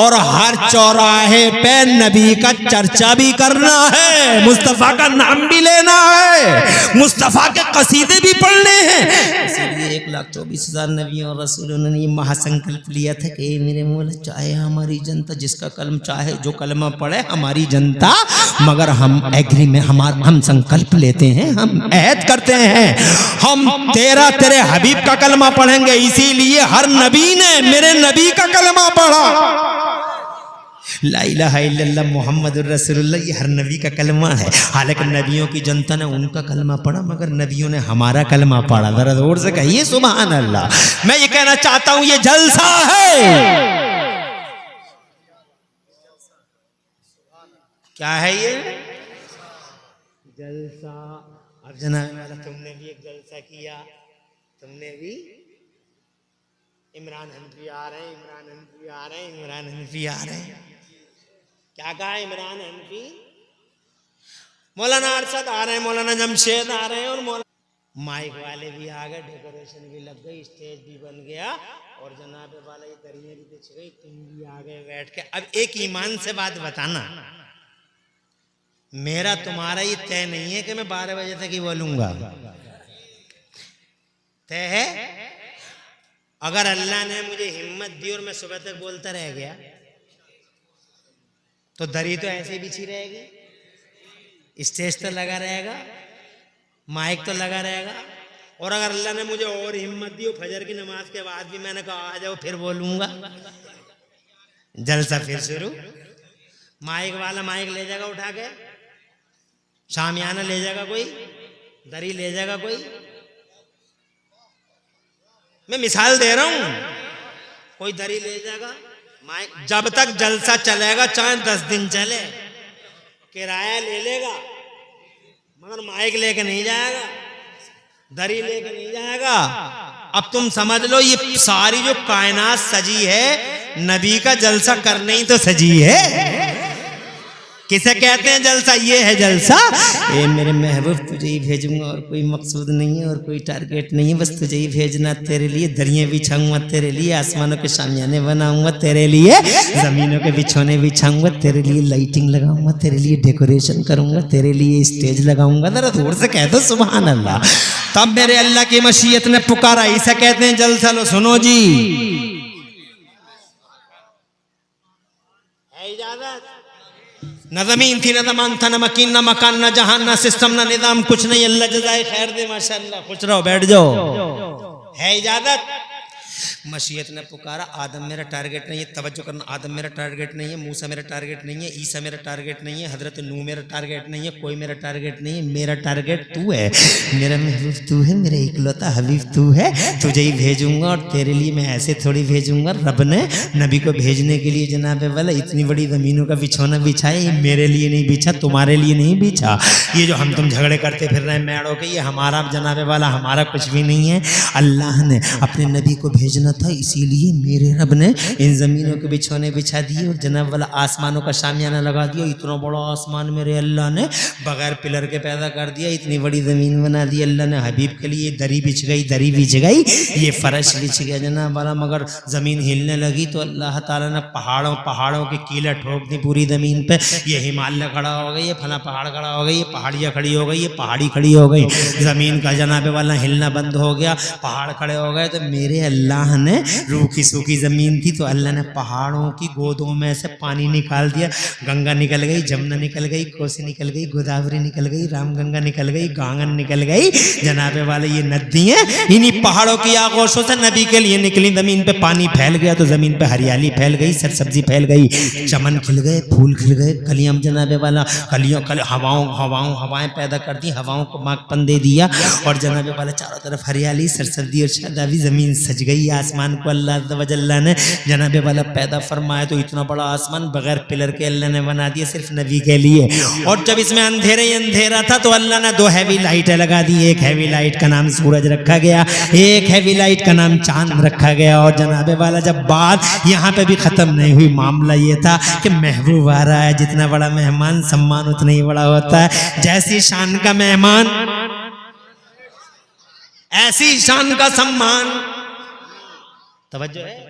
और हर चौराहे पे नबी का चर्चा भी करना है, मुस्तफा का नाम भी लेना है, मुस्तफा के कसीदे भी पढ़ने हैं। इसीलिए 1,24,000 नबियों और रसूलों ने ये महासंकल्प लिया था कि मेरे मौला, चाहे हमारी जनता जिसका कलम चाहे जो कलमा पढ़े, हमारी जनता, मगर हम एग्री में हम संकल्प लेते हैं, हम ऐद करते हैं, हम तेरे हबीब का कलमा पढ़ेंगे। इसीलिए हर नबी ने मेरे नबी का कलमा पढ़ा। ला इलाहा इल्लल्लाह मुहम्मदुर रसूलुल्लाह, ये हर नबी का कलमा है। हालांकि नबियों की जनता ने उनका कलमा पढ़ा, मगर नबियों ने हमारा कलमा पढ़ा। जरा जोर से कहिए सुभान अल्लाह। मैं ये कहना चाहता हूं, ये जलसा है। क्या है ये जलसा? अब जनाब तुमने भी एक जलसा किया, तुमने भी इमरान हनफी आ रहे हैं, इमरान हनफी आ रहे हैं, इमरान हनफी आ रहे हैं। क्या कहा इमरान हनफी? मौलाना अरशद आ रहे हैं, मौलाना जमशेद आ रहे हैं, और मौलाना माइक वाले भी आ गए, डेकोरेशन भी लग गई, स्टेज भी बन गया, और जनाब वाला ये दरियाँ भी बिछ गई, तुम भी आ गए बैठ के। अब एक ईमान से बात बताना, मेरा तुम्हारा ये तय नहीं है कि मैं 12 बजे तक ही बोलूंगा। तय है अगर अल्लाह ने मुझे हिम्मत दी और मैं सुबह तक बोलता रह गया, तो दरी तो ऐसे ही बिछी रहेगी, स्टेज तो लगा रहेगा, माइक तो लगा रहेगा। और अगर अल्लाह ने मुझे और हिम्मत दी और फजर की नमाज के बाद भी मैंने कहा आ जाओ, फिर बोलूंगा, जलसा फिर शुरू। माइक वाला माइक ले जाएगा उठा के, शामियाना ले जाएगा कोई, दरी ले जाएगा कोई। मैं मिसाल दे रहा हूं, कोई दरी ले जाएगा, माइक। जब तक जलसा चलेगा, चाहे 10 दिन चले, किराया ले लेगा, मगर माइक लेके नहीं जाएगा, दरी लेके नहीं जाएगा। अब तुम समझ लो, ये सारी जो कायनात सजी है, नबी का जलसा करने ही तो सजी है। किसे कहते हैं जलसा? ये है जलसा। ए मेरे महबूब तुझे ही भेजूंगा और कोई मकसूद नहीं है और कोई टारगेट नहीं है, बस तुझे ही भेजना। तेरे लिए दरियां बिछाऊंगा, तेरे लिए आसमानों के शामियाने बनाऊंगा, तेरे लिए जमीनों के बिछौने बिछाऊंगा, तेरे लिए लाइटिंग लगाऊंगा, तेरे लिए डेकोरेशन करूंगा, तेरे लिए स्टेज लगाऊंगा। जरा दूर से कह दो सुभान अल्लाह। तब मेरे अल्लाह की मशीयत ने पुकारा, इसे कहते हैं जलसा। लो सुनो जी, न जमीन थी, न जमान था, न मकीन, न मकान, न जहान, न सिस्टम, न निजाम, कुछ नहीं। अल्लाह जज़ाए खैर दे, माशाअल्लाह। खुश रहो, बैठ जाओ। है इजाजत। मशीयत ने पुकारा, आदम मेरा टारगेट नहीं है। तवज्जो करना, आदम मेरा टारगेट नहीं है, मूसा मेरा टारगेट नहीं है, ईसा मेरा टारगेट नहीं है, हजरत नूह मेरा टारगेट नहीं है, कोई मेरा टारगेट नहीं है। मेरा टारगेट तू है, मेरा महबूब तू है, मेरा इकलौता हबीब तू है। तुझे ही भेजूंगा और तेरे लिए मैं ऐसे थोड़ी भेजूंगा। रब ने नबी को भेजने के लिए जनाब वाला इतनी बड़ी ज़मीनों का बिछौना बिछाया। ये मेरे लिए नहीं बिछा, तुम्हारे लिए नहीं बिछा। ये जो हम तुम झगड़े करते फिर रहे हैं मैड़ों के, ये हमारा जनाब वाला हमारा कुछ भी नहीं है। अल्लाह ने अपने नबी को भेजना था, इसीलिए मेरे रब ने इन ज़मीनों के बिछौने बिछा दिए और जनाब वाला आसमानों का शामियाना लगा दिया। इतना बड़ा आसमान मेरे अल्लाह ने बगैर पिलर के पैदा कर दिया। इतनी बड़ी ज़मीन बना दी अल्लाह ने हबीब के लिए। दरी बिछ गई, दरी बिछ गई, ये फर्श बिछ गया जनाब वाला। मगर ज़मीन हिलने लगी तो अल्लाह ताला ने पहाड़ों की कीलें ठोक दी पूरी ज़मीन पे। ये हिमालय खड़ा हो गई, ये फला पहाड़ खड़ा हो गई, ये पहाड़ियाँ खड़ी हो गई, ये पहाड़ी खड़ी हो गई। ज़मीन का जनाब वाला हिलना बंद हो गया, पहाड़ खड़े हो गए। तो मेरे अल्लाह ने, रूखी सूखी ज़मीन थी तो अल्लाह ने पहाड़ों की गोदों में से पानी निकाल दिया। गंगा निकल गई, जमुना निकल गई, कोसी निकल गई, गोदावरी निकल गई, रामगंगा निकल गई, गांगन निकल गई। जनाब वाले ये नदियाँ इन्हीं पहाड़ों की आगोशों से नबी के लिए निकली। ज़मीन पे पानी फैल गया तो ज़मीन पे हरियाली फैल गई, सरसब्जी फैल गई, चमन खिल गए, फूल खिल गए, कलियां जनाब वाला हवाएं पैदा कर दी, हवाओं को माकपन दे दिया और जनाब वाला चारों तरफ हरियाली, सरसब्जी और शादाबी, ज़मीन सज गई। आसमान को अल्लाह वजल्ला ने जनाब वाला पैदा फरमाया तो इतना बड़ा आसमान बगैर पिलर के अल्लाह ने बना दिया सिर्फ नबी के लिए। और जब इसमें अंधेरे ही अंधेरा था तो अल्लाह ने 2 हैवी लाइटें लगा दी। एक हैवी लाइट का नाम सूरज रखा गया, एक हैवी लाइट का नाम चांद रखा गया। और जनाब वाला जब बात यहाँ पे भी खत्म नहीं हुई, मामला ये था कि महबूब आ रहा है। जितना बड़ा मेहमान सम्मान उतना ही बड़ा होता है। जैसी शान का मेहमान ऐसी शान का सम्मान। तवज्जो है।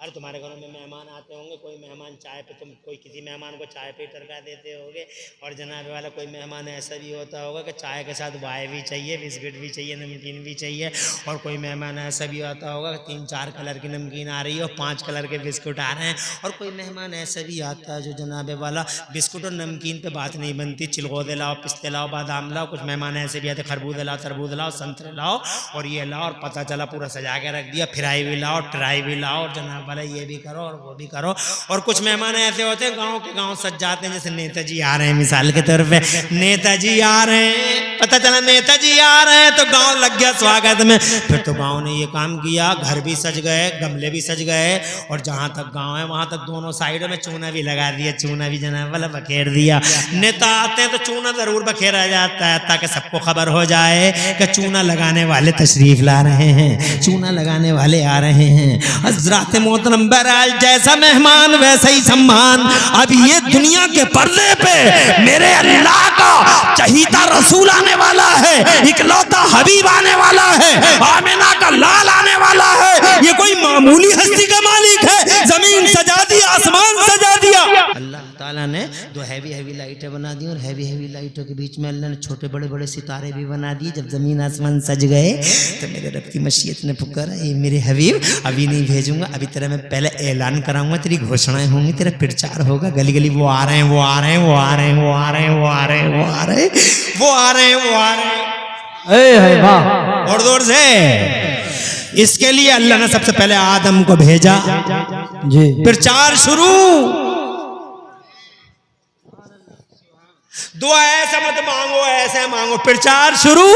अरे तुम्हारे घरों में मेहमान आते होंगे, कोई मेहमान चाय पे, तुम कोई किसी मेहमान को चाय पे टरका देते होगे। और जनाब वाला कोई मेहमान ऐसा भी होता होगा कि चाय के साथ वाय भी चाहिए, बिस्किट भी चाहिए, नमकीन भी चाहिए। और कोई मेहमान ऐसा भी आता होगा कि 3-4 कलर की नमकीन आ रही है और 5 कलर के बिस्कुट आ रहे हैं। और कोई मेहमान ऐसा भी आता है जो जनाब वाला बिस्कुट और नमकीन पे बात नहीं बनती, चिलगोदे लाओ, पिस्ते लाओ, बादाम लाओ। कुछ मेहमान ऐसे भी आते, खरबूजे लाओ, तरबूज लाओ, संतरे लाओ और ये लाओ। और पता चला पूरा सजा के रख दिया, फ्राई भी लाओ, ट्राई भी लाओ और जनाब वाला ये भी करो और वो भी करो। और कुछ मेहमान ऐसे होते हैं गांव के गांव सज जाते हैं, जैसे नेताजी आ रहे हैं मिसाल के तौर पे, नेताजी आ रहे हैं, पता चला नेताजी आ रहे हैं तो गांव लग गया स्वागत में। फिर तो गांव ने ये काम किया, घर भी सज गए, गमले भी सज गए और जहां तक गांव है वहां तक दोनों साइडों में चूना भी लगा दिया, चूना भी जनाब वाला बखेर दिया। नेता आते हैं तो चूना जरूर बखेरा जाता है ताकि सबको खबर हो जाए कि चूना लगाने वाले तशरीफ ला रहे हैं, चूना लगाने वाले आ रहे हैं। हज़रात मोहतरम, बहरहाल जैसा मेहमान वैसा ही सम्मान। अब ये दुनिया के पर्दे पे मेरे अल्लाह का चहीता रसूल आने वाला है, इकलौता हबीब आने वाला है, आमिना का लाल आने वाला है। ये कोई मामूली हस्ती का मालिक है, जमीन सजा दी, आसमान सजा दिया। अल्लाह ताला ने 2 हैवी लाइटें बना दी और हैवी लाइटों के बीच में अल्लाह ने छोटे बड़े सितारे भी बना दिए। जब जमीन आसमान सज गए तो मेरे रब की मशीयत ने पुकारा, ये मेरे हबीब अभी नहीं भेजूंगा, अभी तेरा मैं पहले ऐलान कराऊंगा, तेरी घोषणाएं होंगी, तेरा प्रचार होगा, गली गली वो आ रहे हैं, वो आ रहे हैं, वो आ रहे हैं, वो आ रहे हैं, वो आ रहे हैं, वो आ रहे हैं, वो आ रहे हैं, वो आ रहे हैं। और जोर से इसके लिए अल्लाह ने सबसे पहले आदम को भेजा जी, प्रचार शुरू। दुआ ऐसा मत मांगो, ऐसे मांगो, प्रचार शुरू।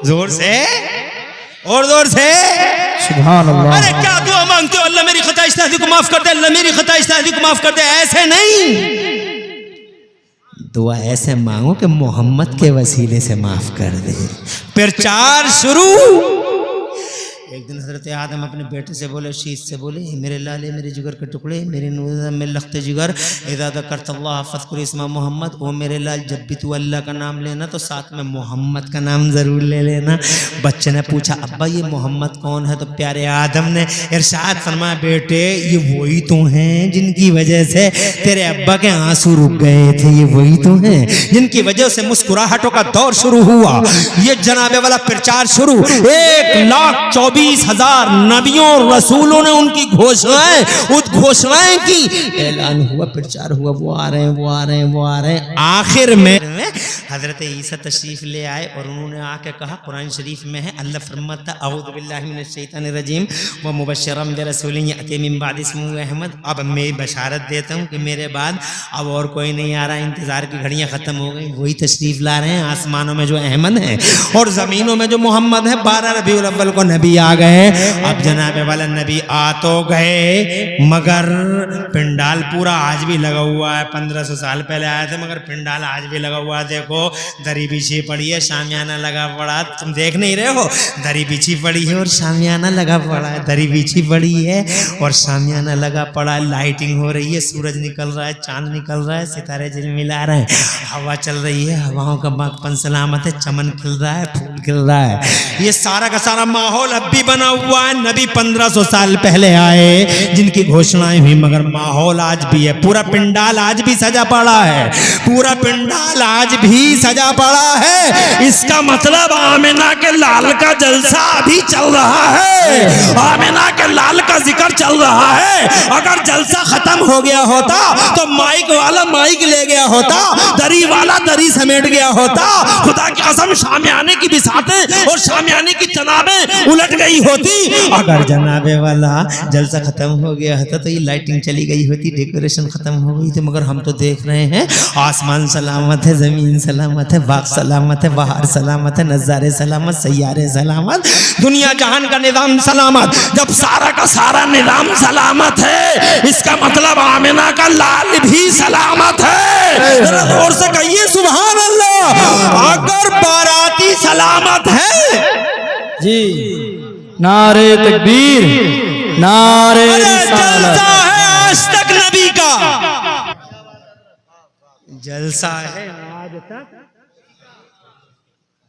जोर से और जोर से सुभान अल्लाह। अरे क्या दुआ मांगते हो? अल्लाह मेरी खता इस्तेहादी को माफ कर दे, अल्लाह मेरी खता इस्तेहादी को माफ कर दे। ऐसे नहीं, दुआ ऐसे मांगो कि मोहम्मद के वसीले से माफ कर दे। प्रचार शुरू। एक दिन हजरत आदम अपने बेटे से बोले, शीश से बोले, मेरे लाले, मेरे जिगर के टुकड़े, मेरे नूर में लख्ते जिगर, इज़ा ज़करतल्लाह फ़ज़कुर इस्मा मोहम्मद, ओ मेरे लाल जब भी तू अल्लाह का नाम लेना तो साथ में मोहम्मद का नाम ज़रूर ले लेना। बच्चे ने पूछा, अब्बा ये मोहम्मद कौन है? तो प्यारे आदम ने इरशाद फरमाया, बेटे ये वही तो हैं जिनकी वजह से तेरे अब्बा के आंसू रुक गए थे, ये वही तो हैं जिनकी वजह से मुस्कुराहटों का दौर शुरू हुआ, ये जनाबे वाला प्रचार शुरू। 1,24,000 नबियों रसूलों ने उनकी घोषणाएं, उद्घोषणाएं की, ऐलान हुआ, प्रचार हुआ, वो आ रहे हैं, वो आ रहे हैं, वो आ रहे हैं। आखिर में हजरत ईसा तशरीफ ले आए और उन्होंने आके कहा, कुरान शरीफ में है, अल्लाह फरमाता अऊज़ु बिल्लाहि मिनश शैतानिर रजीम व मुबश्शिरन बिरसूलिन यअती मिन बादि इस्मुहु अहमद। अब मैं बशारत देता हूँ कि मेरे बाद अब और कोई नहीं आ रहा, इंतजार की घड़ियां खत्म हो गई, वही तशरीफ ला रहे हैं। आसमानों में जो अहमद है और जमीनों में जो मोहम्मद है, 12 रबीउल अव्वल को नबी आ गए। अब जनाबे वाला नबी आ तो गए, मगर पिंडाल पूरा आज भी लगा हुआ है। 1500 साल पहले आए थे मगर पिंडाल आज भी लगा हुआ है। देखो दरी बिछी पड़ी है, शामियाना लगा पड़ा, तुम देख नहीं रहे हो, दरी बिछी पड़ी है और शामियाना लगा पड़ा है, दरी बिछी पड़ी है और शामियाना लगा पड़ा है, लाइटिंग हो रही है, सूरज निकल रहा है, चांद निकल रहा है, सितारे झिलमिला रहे हैं, हवा चल रही है, हवाओं का बागपन सलामत है, चमन खिल रहा है, फूल खिल रहा है। ये सारा का सारा माहौल अब भी बना हुआ है। नबी 1500 साल पहले आए जिनकी घोषणाएं हुई, मगर माहौल आज भी है। पूरा पिंडाल आज भी सजा पड़ा है, पूरा पिंडाल आज भी सजा पड़ा है। इसका मतलब आमिना के लाल का जलसा अभी चल रहा है, आमिना के लाल का जिक्र चल रहा है। अगर जलसा खत्म हो गया होता तो माइक वाला माइक ले गया होता, दरी वाला दरी समेट गया होता, खुदा की कसम शामियाने की बिसातें और शामियाने की जनाबें उलट गई होती। अगर जनाबे वाला जलसा खत्म हो गया होता तो ये लाइटिंग चली गई होती, डेकोरेशन खत्म हो गई थी। मगर हम तो देख रहे हैं आसमान सलामत है, जमीन सलामत है, बाग सलामत है, बाहर सलामत है, नजारे सलामत, सैयारे सलामत, दुनिया जहान का निजाम सलामत। जब सारा का सारा निजाम सलामत है, इसका मतलब आमिना का लाल भी सलामत है। जरा जोर से कहिए सुभान अल्लाह। अगर बाराती सलामत है जी, नारे तकबीर, नारे रिसालत। जलसा है आज तक नबी का, जलसा है आज तक।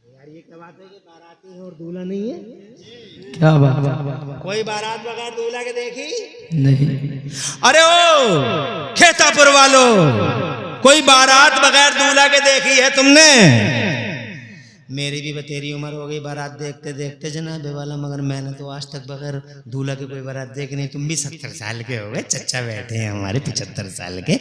यार ये क्या बात है कि बाराती है और दूल्हा नहीं है? क्या बात, कोई बारात बगैर दूल्हा के देखी नहीं। अरे ओ खेतापुर वालों, कोई बारात बगैर दूल्हा के देखी है तुमने? मेरी भी बतेरी उम्र हो गई बारात देखते देखते जनाबे वाला, मगर मैंने तो आज तक बगैर दूल्हा के कोई बारात देखी नहीं। तुम भी 70 साल के हो गए, चचा बैठे हैं हमारे 75 साल के,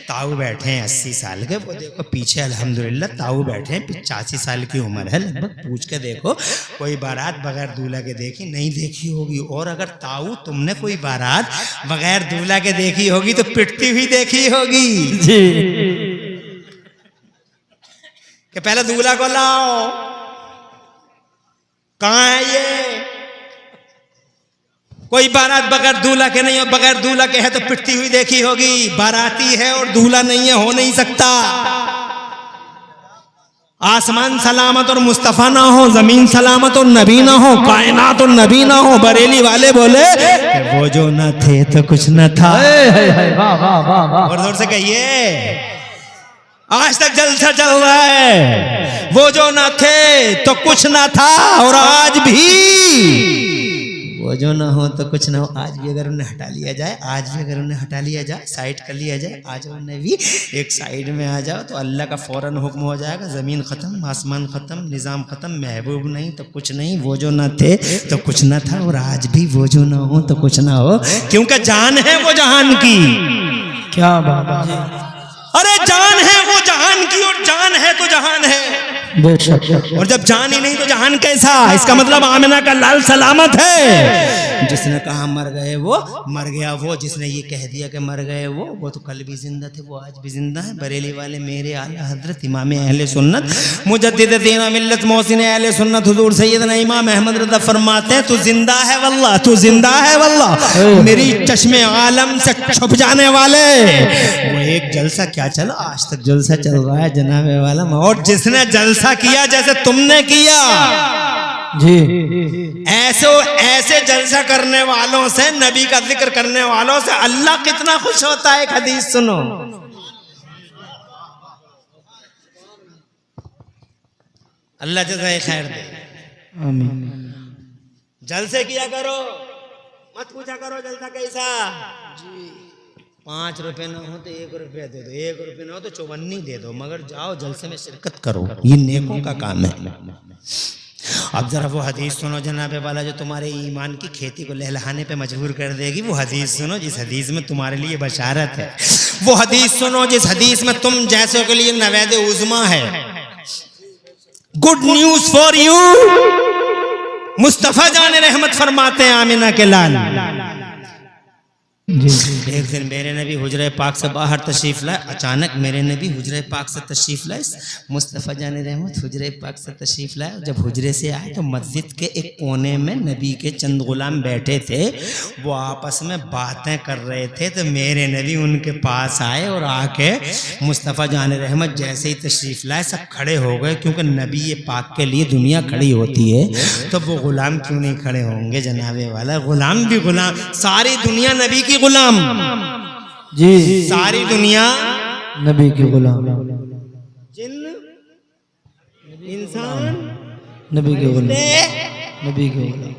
ताऊ बैठे हैं 80 साल के, वो देखो पीछे अल्हम्दुलिल्लाह ताऊ बैठे हैं 85 साल की उम्र है लगभग। पूछ के देखो कोई बारात बगैर दूल्हा के देखी? नहीं देखी होगी। और अगर ताऊ तुमने कोई बारात बगैर दूल्हा के देखी होगी तो पिटती हुई देखी होगी जी, कि पहले दूल्हा को लाओ, कहां है ये? कोई बारात बगैर दूल्हा के नहीं हो, बगैर दूल्हा के है तो पिटती हुई देखी होगी। बाराती है और दूल्हा नहीं है, हो नहीं सकता। आसमान सलामत और मुस्तफा ना हो, जमीन सलामत और नबी ना हो, कायनात और नबी ना हो। बरेली वाले बोले वो जो न थे तो कुछ न था। वाह वाह वाह वाह। और जोर से कहिए, आज तक जलसा चल रहा है। वो जो ना थे तो कुछ ना था, और आज भी वो जो ना हो तो कुछ ना हो। आज भी अगर उन्हें हटा लिया जाए, आज भी अगर उन्हें हटा लिया जाए, साइड कर लिया जाए, आज उन्हें भी एक साइड में आ जाओ तो अल्लाह का फौरन हुक्म हो जाएगा। ज़मीन ख़त्म, आसमान ख़त्म, निज़ाम ख़त्म, महबूब नहीं तो कुछ नहीं। वो जो ना थे तो कुछ ना था, और आज भी वो जो ना हो तो कुछ ना हो, क्योंकि जान है वो जहान की। क्या बात है, अरे जान है वो जहान की, और जान है तो जहान है। और जब जान ही नहीं तो जहान कैसा? इसका मतलब आमिना का लाल सलामत है। जिसने कहा मर गए वो मर गया, वो जिसने ये कह दिया कि मर गए वो तो कल भी जिंदा थे, वो आज भी जिंदा है। बरेली वाले मेरे आला हजरत इमाम अहले सुन्नत मुजद्दिद दीन मिल्लत मोहसिन अहले सुन्नत हुजूर सैयदना इमाम अहमद रज़ा फरमाते हैं, तू जिंदा है वल्लाह, तू जिंदा है वल्लाह। मेरी चश्मे आलम से छुप जाने वाले वो एक जलसा क्या चला, आज तक जलसा चल रहा है जनाबे वाला। और जिसने जलसा किया जैसे तुमने किया, जी ऐसे ऐसे जलसा करने वालों से, नबी का जिक्र करने वालों से अल्लाह कितना खुश होता है। एक हदीस सुनो, अल्लाह जज़ाए खैर दे। आमीन। जलसे किया करो, मत पूछा करो जलसा कैसा। 5 रुपए ना हो तो 1 रुपया दे दो, 1 रुपये ना हो तो 54 दे दो, मगर जाओ जलसे में शिरकत करो, ये नेकों का काम है। अब जरा वो हदीस सुनो जनाबे वाला, जो तुम्हारे ईमान की खेती को लहलहाने पे मजबूर कर देगी। वो हदीस सुनो जिस हदीस में तुम्हारे लिए बशारत है। वो हदीस सुनो जिस हदीस में तुम जैसों के लिए नवैद उज़्मा है। Good news for you. Mustafa जाने रहमत फरमाते हैं आमिना के लाल। जी एक दिन मेरे नबी हुजरे पाक से बाहर तशरीफ लाए। अचानक मेरे नबी हुजरे पाक से तशरीफ लाए। मुस्तफ़ा जाने रहमत हुजरे पाक से तशरीफ लाए। जब हुजरे से आए तो मस्जिद के एक कोने में नबी के चंद गुलाम बैठे थे, वो आपस में बातें कर रहे थे। तो मेरे नबी उनके पास आए और आके मुस्तफ़ा जाने रहमत जैसे ही तशरीफ लाए सब खड़े हो गए, क्योंकि नबी ये पाक के लिए दुनिया खड़ी होती है तो वो गुलाम क्यों नहीं खड़े होंगे जनाबे वाला। गुलाम भी गुलाम, सारी दुनिया नबी की गुलाम, जी सारी दुनिया नबी के गुलाम, जिन्न इंसान नबी के गुलाम, नबी के गुलाम।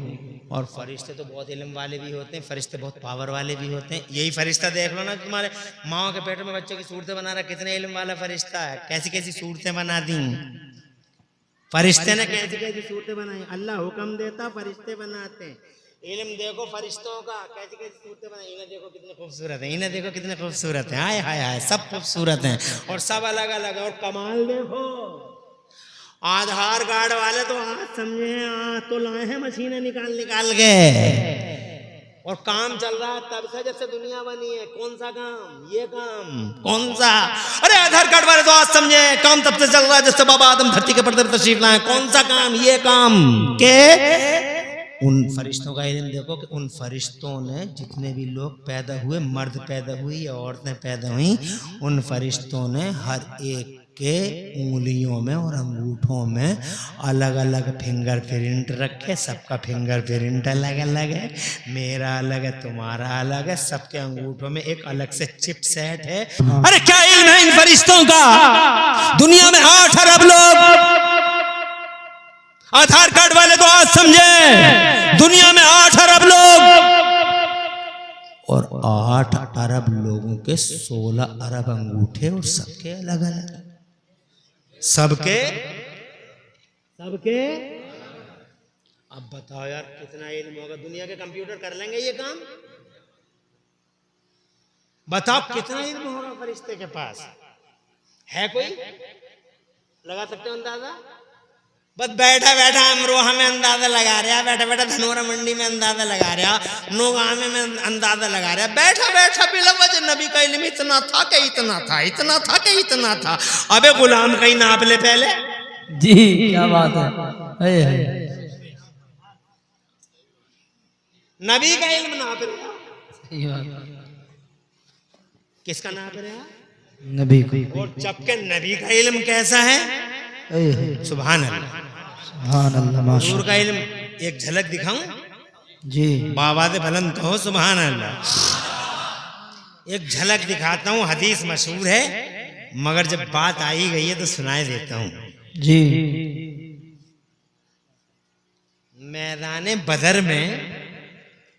और फरिश्ते तो बहुत इल्म वाले भी होते हैं, फरिश्ते बहुत पावर वाले भी होते हैं। यही फरिश्ता देख लो ना, तुम्हारे माओ के पेट में बच्चों की सूरतें बना रहा, कितने इल्म वाला फरिश्ता है। कैसी कैसी सूरतें बना दी फरिश्ते ने, कैसी कैसी सूरतें बनाई। अल्लाह हुक्म देता, फरिश्ते बनाते। इल्म देखो फरिश्तों का, कैसी कैसी सूरतें बनाई। इन्हें देखो कितने खूबसूरत है, इन्हें देखो कितने खूबसूरत है। हाय हाय हाय, सब खूबसूरत हैं और सब अलग अलग है। और कमाल देखो, आधार कार्ड वाले तो आज समझे, आज तो लाए हैं मशीनें निकाल निकाल के, और काम चल रहा है तब से जब से दुनिया बनी है। कौन सा काम? ये काम। कौन सा? अरे आधार कार्ड वाले तो आज समझे, काम तब से चल रहा है जब से बाबा आदम धरती के पर्दे पर तशरीफ लाए। कौन सा काम? ये काम के उन फरिश्तों का इल्म देखो कि उन फरिश्तों ने जितने भी लोग पैदा हुए, मर्द पैदा हुई या औरतें पैदा हुई, उन फरिश्तों ने हर एक के उंगलियों में और अंगूठों में अलग अलग फिंगर प्रिंट रखे। सबका फिंगर प्रिंट अलग अलग है, मेरा अलग है, तुम्हारा अलग है। सबके अंगूठों में एक अलग से चिप सेट है। अरे क्या इल्म है इन फरिश्तों का। दुनिया में 8 अरब लोग, आधार कार्ड वाले तो आज समझे, दुनिया में 8 अरब लोग, और 8 अरब लोगों के 16 अरब अंगूठे, और सबके अलग अलग, सबके सबके। अब बताओ यार कितना इल्म होगा। दुनिया के कंप्यूटर कर लेंगे ये काम? बताओ कितना इल्म होगा फरिश्ते के पास। है कोई लगा सकते हो अंदाजा? बस बैठा बैठा अमरोहा में अंदाजा लगा रहा, बैठा बैठा धनोरा मंडी में अंदाजा लगा रहा, नोगामे में अंदाजा लगा रहा, बैठा बैठा बिला वजह नबी का इल्म इतना था कि इतना था, इतना था कि इतना था। अबे गुलाम कहीं नाप ले पहले। जी क्या बात है। नबी का इल्म नाप रहा, किसका नाप रहा? नबी को। और जबकि नबी का इल्म कैसा है? सुभान अल्लाह, सुभान अल्लाह, माशाअल्लाह। हुजूर का इल्म एक झलक दिखाऊं? जी बाबा से बुलंद कहो सुभान अल्लाह। एक झलक दिखाता हूँ। हदीस मशहूर है, मगर जब बात आई गई है तो सुनाए देता हूँ। जी मैदान बदर में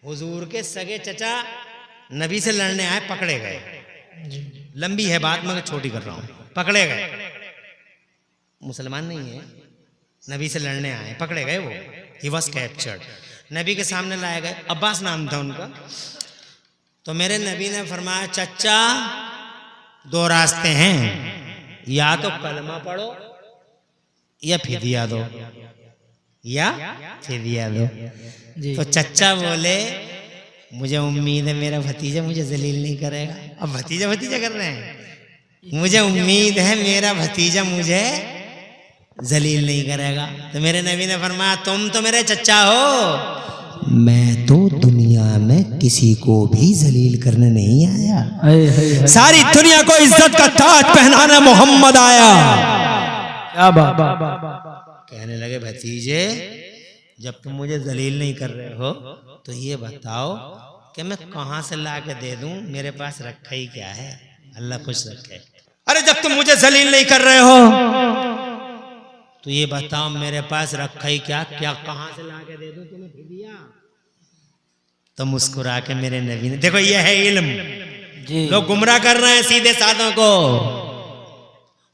हुजूर के सगे चचा नबी से लड़ने आए, पकड़े गए। लंबी है बात मगर छोटी कर रहा हूँ। पकड़े गए, मुसलमान नहीं है, नबी से लड़ने आए, पकड़े गए। वो ही वॉज कैप्चर्ड, नबी के सामने लाए गए। अब्बास नाम था उनका। तो मेरे नबी ने फरमाया, चचा 2 रास्ते हैं, या तो कलमा पढ़ो या फिदिया दो, या फिदिया दो। तो चचा बोले, मुझे उम्मीद है मेरा भतीजा मुझे जलील नहीं करेगा। अब भतीजा भतीजा कर रहे हैं। मुझे उम्मीद है मेरा भतीजा मुझे जलील नहीं करेगा। तो मेरे नबी ने फरमाया, तुम तो मेरे चचा हो, मैं तो दुनिया में किसी को भी जलील करने नहीं आया। सारी दुनिया को इज्जत का ताज पहनाने मोहम्मद आया। क्या बात। कहने लगे, भतीजे जब तुम मुझे जलील नहीं कर रहे हो तो ये बताओ कि मैं कहाँ से ला के दे दूं, मेरे पास रखा ही क्या है, अल्लाह खुश रखे। अरे जब तुम मुझे जलील नहीं कर रहे हो तो ये बताओ मेरे पास रखा ही क्या, क्या कहाँ से ला के दे दूं तुम्हें फिदिया। तो मुस्कुरा के मेरे नबी ने, देखो ये है इल्म। जी लोग गुमराह कर रहे हैं सीधे साधों को,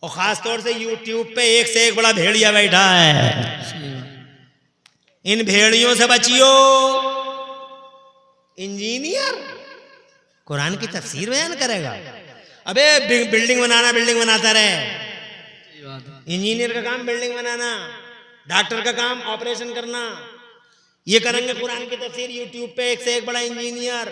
और खास तौर से यूट्यूब पे एक से एक बड़ा भेड़िया बैठा है। इन भेड़ियों से बचियो। इंजीनियर कुरान की तफसीर बयान करेगा, अबे बिल्डिंग बनाता रहे। इंजीनियर का काम बिल्डिंग बनाना, डॉक्टर का काम ऑपरेशन करना। ये करेंगे कुरान की तफसीर यूट्यूब पे, एक से एक बड़ा इंजीनियर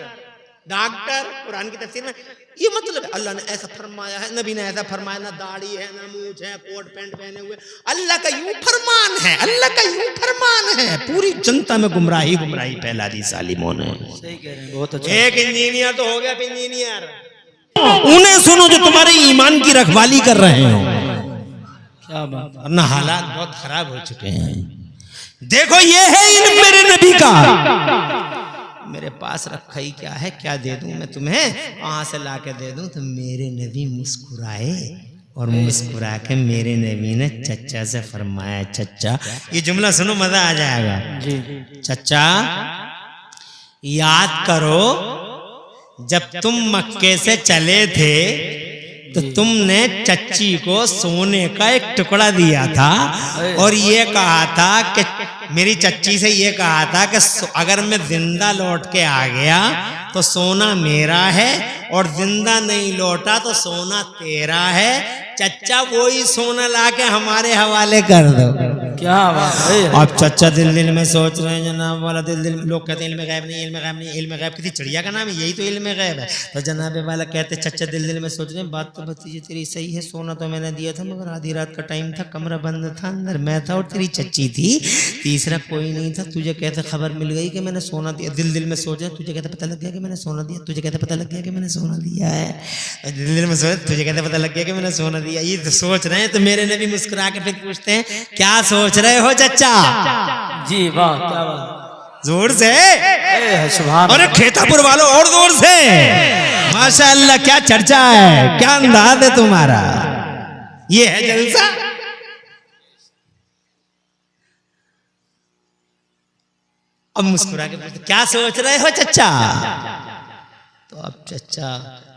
डॉक्टर कुरान की तफसीर में। ये मतलब अल्लाह ने ऐसा फरमाया है, नबी ने ऐसा फरमाया, ना दाढ़ी है ना मूछ है, कोट पैंट पहने हुए। अल्लाह का यूं फरमान है, अल्लाह का यूं फरमान है। पूरी जनता में गुमराही फैला दी सालिमों ने। सही कह रहे हैं, बहुत अच्छा। एक इंजीनियर तो हो गया इंजीनियर, उन्हें सुनो जो तुम्हारे ईमान की रखवाली कर रहे हो। क्या बात, वरना हालात बहुत खराब हो चुके हैं। देखो ये है इल्म मेरे नबी का, मेरे पास रखा ही क्या है, क्या दे दूं मैं तुम्हें, वहां से ला के दे दूं। तो मेरे नबी मुस्कुराए, और मुस्कुरा के मेरे नबी ने चच्चा से फरमाया, चच्चा, ये जुमला सुनो मजा आ जाएगा। जी चच्चा याद करो जब तुम मक्के से चले थे तो तुमने चच्ची को सोने का एक टुकड़ा दिया था, और ये कहा था कि मेरी चच्ची से ये कहा था कि अगर मैं जिंदा लौट के आ गया तो सोना मेरा है, और जिंदा नहीं लौटा तो सोना तेरा है। चच्चा वही सोना लाके हमारे हवाले कर दो। क्या बात है। अब चच्चा दिल में सोच रहे हैं जनाब वाला, दिल में लोग कहते हैं इल्म गैब नहीं, इल्म गैब नहीं, इल्म गैब किसी चिड़िया का नाम है, यही तो इल्म गैब है। तो जनाब वाला कहते चच्चा दिल में सोच रहे हैं, बात तो भतीजे तेरी सही है, सोना तो मैंने दिया था मगर आधी रात का टाइम था, कमरा बंद था, अंदर मैं था और तेरी चच्ची थी, तीसरा कोई नहीं था। तुझे कहते खबर मिल गई कि मैंने सोना दिया, दिल में सोच रहे, तुझे कहते पता लग गया कि मैंने सोना दिया, तुझे कहते पता लग गया कि मैंने सोना दिया है, दिल में सोच, तुझे कहते पता लग गया कि मैंने सोना दिया। ये तो सोच रहे हैं, तो मेरे नबी मुस्कुरा के फिर पूछते हैं, क्या सोच रहे हो चच्चा? जी वाह, क्या बात, जोर से, सुभान अरे खेतापुर वालों और जोर से, माशाअल्लाह क्या चर्चा है, क्या अंदाज है तुम्हारा, ये है जलसा। अब मुस्कुरा के पूछते क्या सोच रहे हो चच्चा? तो अब चच्चा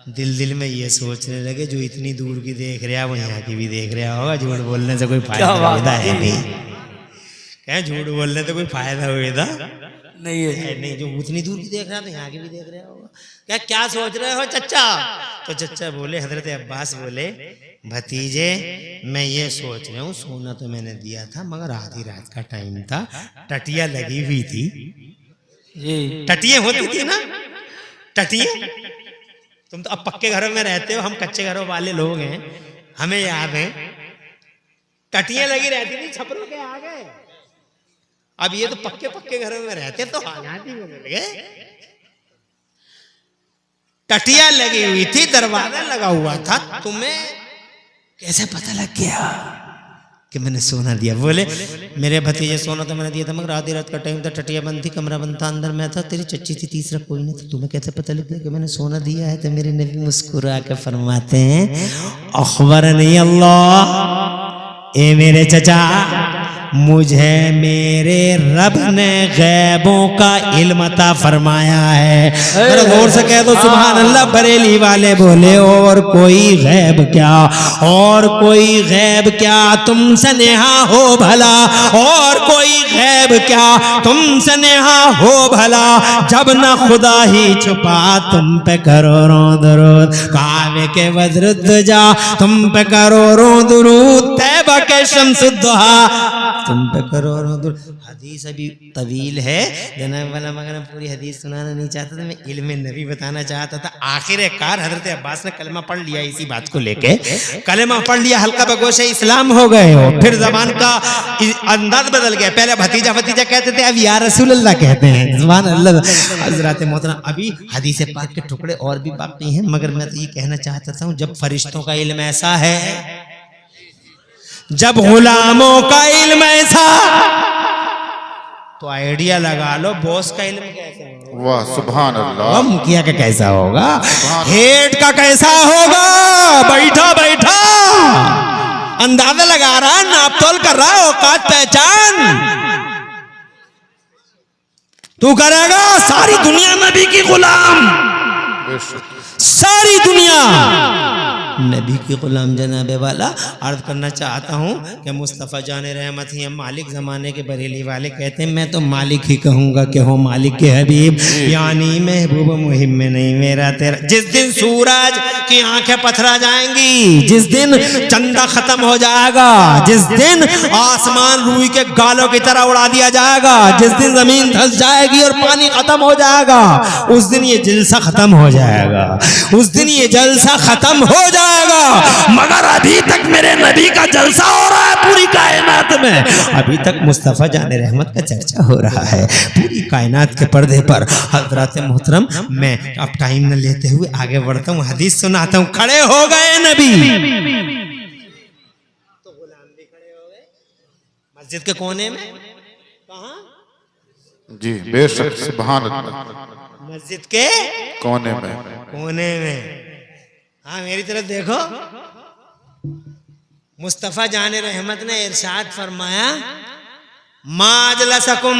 दिल में ये सोचने लगे, जो इतनी दूर की देख रहा वो यहाँ की भी देख रहा होगा, झूठ बोलने से कोई फायदा है नहीं, क्या झूठ बोलने से कोई फायदा होगा नहीं है, नहीं, जो उतनी दूर की देख रहा तो यहाँ की भी देख रहा होगा। क्या सोच रहे हो चच्चा? तो चच्चा बोले, हजरत अब्बास बोले, भतीजे मैं ये सोच रहा हूँ, सोना तो मैंने दिया था मगर आधी रात का टाइम था, टटिया लगी हुई थी, टटिया होती थी ना, टटिया, तुम तो अब पक्के घरों में रहते हो, हम कच्चे घरों वाले लोग हैं, हमें याद है टटियां लगी रहती थी छपरों के आगे। अब ये तो पक्के घरों में रहते तो हालात ही बदल गए। टटिया लगी हुई थी, दरवाजा लगा हुआ था, तुम्हें कैसे पता लग गया कि मैंने सोना दिया? बोले मेरे भतीजे सोना तो मैंने दिया था मगर आधी रात का टाइम था, टटिया बंद थी, कमरा बंद था, अंदर मैं था, तेरी चच्ची थी, तीसरा कोई नहीं था, तुम्हें कैसे पता लग गया कि मैंने सोना दिया है? तो मेरे नबी मुस्कुरा के फरमाते हैं, अखबरनी अल्लाह, ए मेरे चचा, मुझे मेरे रब ने गैबों का इल्म अता फरमाया है। अरे गौर से कह दो सुभान अल्लाह। बरेली वाले बोले और कोई गैब क्या, और कोई गैब क्या, तुमसे नेहा हो भला, और कोई गैब क्या, तुमसे नेहा हो भला, जब न खुदा ही छुपा तुम पे करोड़ों दुरूद, काबे के वज्रुद्ध जा तुम पे करोड़ों दुरूद, तैबा के शम्सुद्दुहा तुम पे करोड़ों दुरूद। हदीस अभी तवील है जनाब वाला, मगर मैं पूरी हदीस सुनाना नहीं चाहता था, मैं इल्म नबी बताना चाहता था। आखिरकार हजरत अब्बास ने कलमा पढ़ लिया, इसी बात को लेके कलमा पढ़ लिया, हल्का बगोशे इस्लाम हो गए हो, फिर जबान का अंदाज बदल गया, पहले भतीजा भतीजा कहते थे, अब या रसूल अल्लाह कहते हैं, सुभान अल्लाह। हजरत मोहतरम अभी हदीस पाक के टुकड़े और भी बाकी हैं, मगर मैं तो ये कहना चाहता था, जब फरिश्तों का इल्म ऐसा है, जब गुलामों का इल्म ऐसा, तो आइडिया लगा लो बॉस का इल्म कैसा होगा, वाह सुभान अल्लाह, और मुखिया का कैसा होगा, हेड का कैसा होगा। बैठा बैठा अंदाजा लगा रहा, नापतोल कर रहा, औकात पहचान तू करेगा। सारी दुनिया नबी की गुलाम, सारी दुनिया नबी की गुलाम जनाबे वाला। अर्ज करना चाहता हूँ कि मुस्तफ़ा जान रहमत ही मालिक ज़माने के बरेली वाले कहते हैं मैं तो मालिक ही कहूँगा कि हो मालिक के हबीब, यानी महबूब मुहिम में नहीं मेरा तेरा। जिस दिन सूरज की आंखें पथरा जाएंगी, जिस दिन चंदा खत्म हो जाएगा, जिस दिन आसमान रूई के गालों की तरह उड़ा दिया जाएगा, जिस दिन जमीन धंस जाएगी और पानी खत्म हो जाएगा, उस दिन ये जलसा खत्म हो जाएगा, उस दिन ये जलसा खत्म हो जाएगा। मगर अभी तक मेरे नबी का जलसा हो रहा है पूरी कायनात में। अभी तक मुस्तफ़ा जाने रहमत का चर्चा हो रहा है पूरी कायनात के पर्दे पर। हजरत मोहतरम, मैं अब टाइम न लेते हुए आगे बढ़ता हूँ, हदीस सुनाता हूँ। खड़े हो गए नबी, तो गुलाम भी खड़े हो गए मस्जिद के कोने में। कहाँ? जी बेशक सुभान अल्लाह, मस्जिद के कोने में, कोने में। हाँ मेरी तरफ देखो। मुस्तफ़ा जाने रहमत ने इरशाद फरमाया माजलसकुम,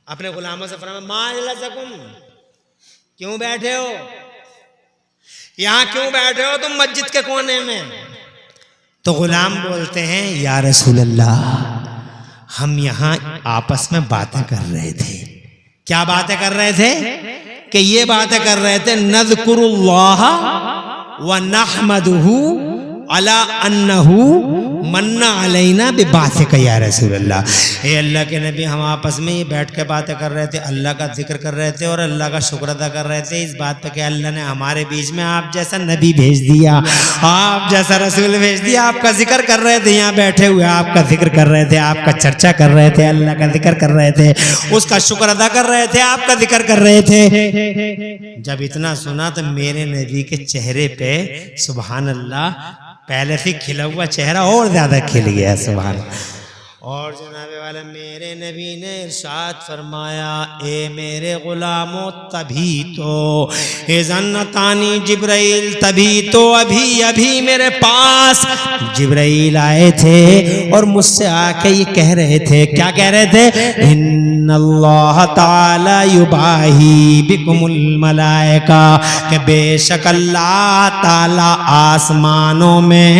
अपने गुलामों से फरमाया माजलसकुम, क्यों बैठे हो यहाँ, क्यों बैठे हो तुम मस्जिद के कोने में। तो गुलाम बोलते हैं या रसूल अल्लाह, हम यहाँ आपस में बातें कर रहे थे। क्या बातें कर रहे थे? कि ये बातें कर रहे थे नज़कुरुल्लाह व नहमदुहु अला अन्नहु मन्ना अलैना बिबासिका या रसूलल्लाह। हे अल्लाह के नबी, हम आपस में ये बैठ के बातें कर रहे थे, अल्लाह का जिक्र कर रहे थे और अल्लाह का शुक्र अदा कर रहे थे इस बात पे कि अल्लाह ने हमारे बीच में आप जैसा नबी भेज दिया, आप जैसा रसूल भेज दिया। आपका जिक्र कर रहे थे, यहाँ बैठे हुए आपका जिक्र कर रहे थे, आपका चर्चा कर रहे थे, अल्लाह का जिक्र कर रहे थे, उसका शुक्र अदा कर रहे थे, आपका जिक्र कर रहे थे। जब इतना सुना तो मेरे नबी के चेहरे पे सुभान अल्लाह, पहले से खिला हुआ चेहरा और ज्यादा खिल गया सुभान। और जनाबे वाला मेरे नबी ने इरशाद फरमाया ए मेरे गुलामों, तभी तो ए जन्नतानी जिब्राइल, तभी तो अभी अभी मेरे पास जिब्राइल आए थे और मुझसे आके ये कह रहे थे, क्या कह रहे थे? इन्नल्लाह ताला युबाही बिकुमुल मलाइका, कि बेशक अल्लाह ताला आसमानों में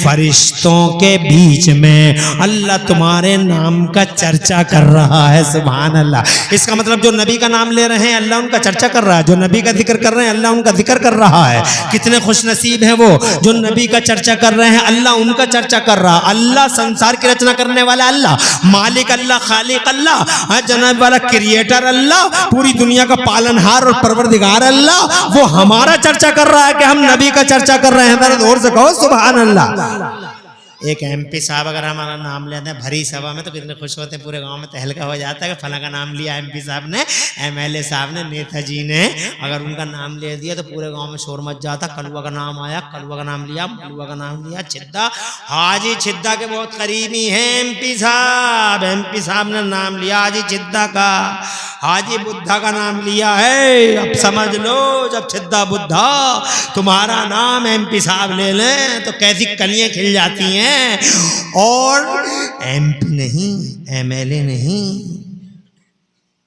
फरिश्तों के बीच में अल्लाह तुम्हारे नाम का चर्चा कर रहा है। सुभान अल्लाह। इसका मतलब जो नबी का नाम ले रहे हैं अल्लाह उनका चर्चा कर रहा है, जो नबी का जिक्र कर रहे हैं अल्लाह उनका जिक्र कर रहा है। कितने खुश नसीब हैं वो जो नबी का चर्चा कर रहे हैं, अल्लाह उनका चर्चा कर रहा है। अल्लाह संसार की रचना करने वाला अल्लाह, मालिक अल्लाह, खालिक अल्लाह, जनाब वाला क्रिएटर अल्लाह, पूरी दुनिया का पालनहार और परवरदिगार अल्लाह, वो हमारा चर्चा कर रहा है कि हम नबी का चर्चा कर रहे हैं। जरा जोर से कहो सुभान अल्लाह। एक एमपी साहब अगर हमारा नाम लेते हैं भरी सभा में तो कितने खुश होते हैं, पूरे गांव में तहलका हो जाता है कि फला का नाम लिया एमपी साहब ने, एमएलए साहब ने, नेताजी ने, अगर उनका नाम ले दिया तो पूरे गांव में शोर मच जाता। कलुआ का नाम आया, कलुआ का नाम लिया, मलुआ का नाम लिया, छिद्दा, हाजी छिद्दा के बहुत करीबी हैं एमपी साहब, एमपी साहब ने नाम लिया हाजी छिद्दा का, हाजी बुद्धा का नाम लिया है। अब समझ लो जब छिद्दा बुद्धा तुम्हारा नाम एमपी साहब ले लें तो कैसी कलियां खिल जाती हैं। और एमपी नहीं, एमएलए नहीं,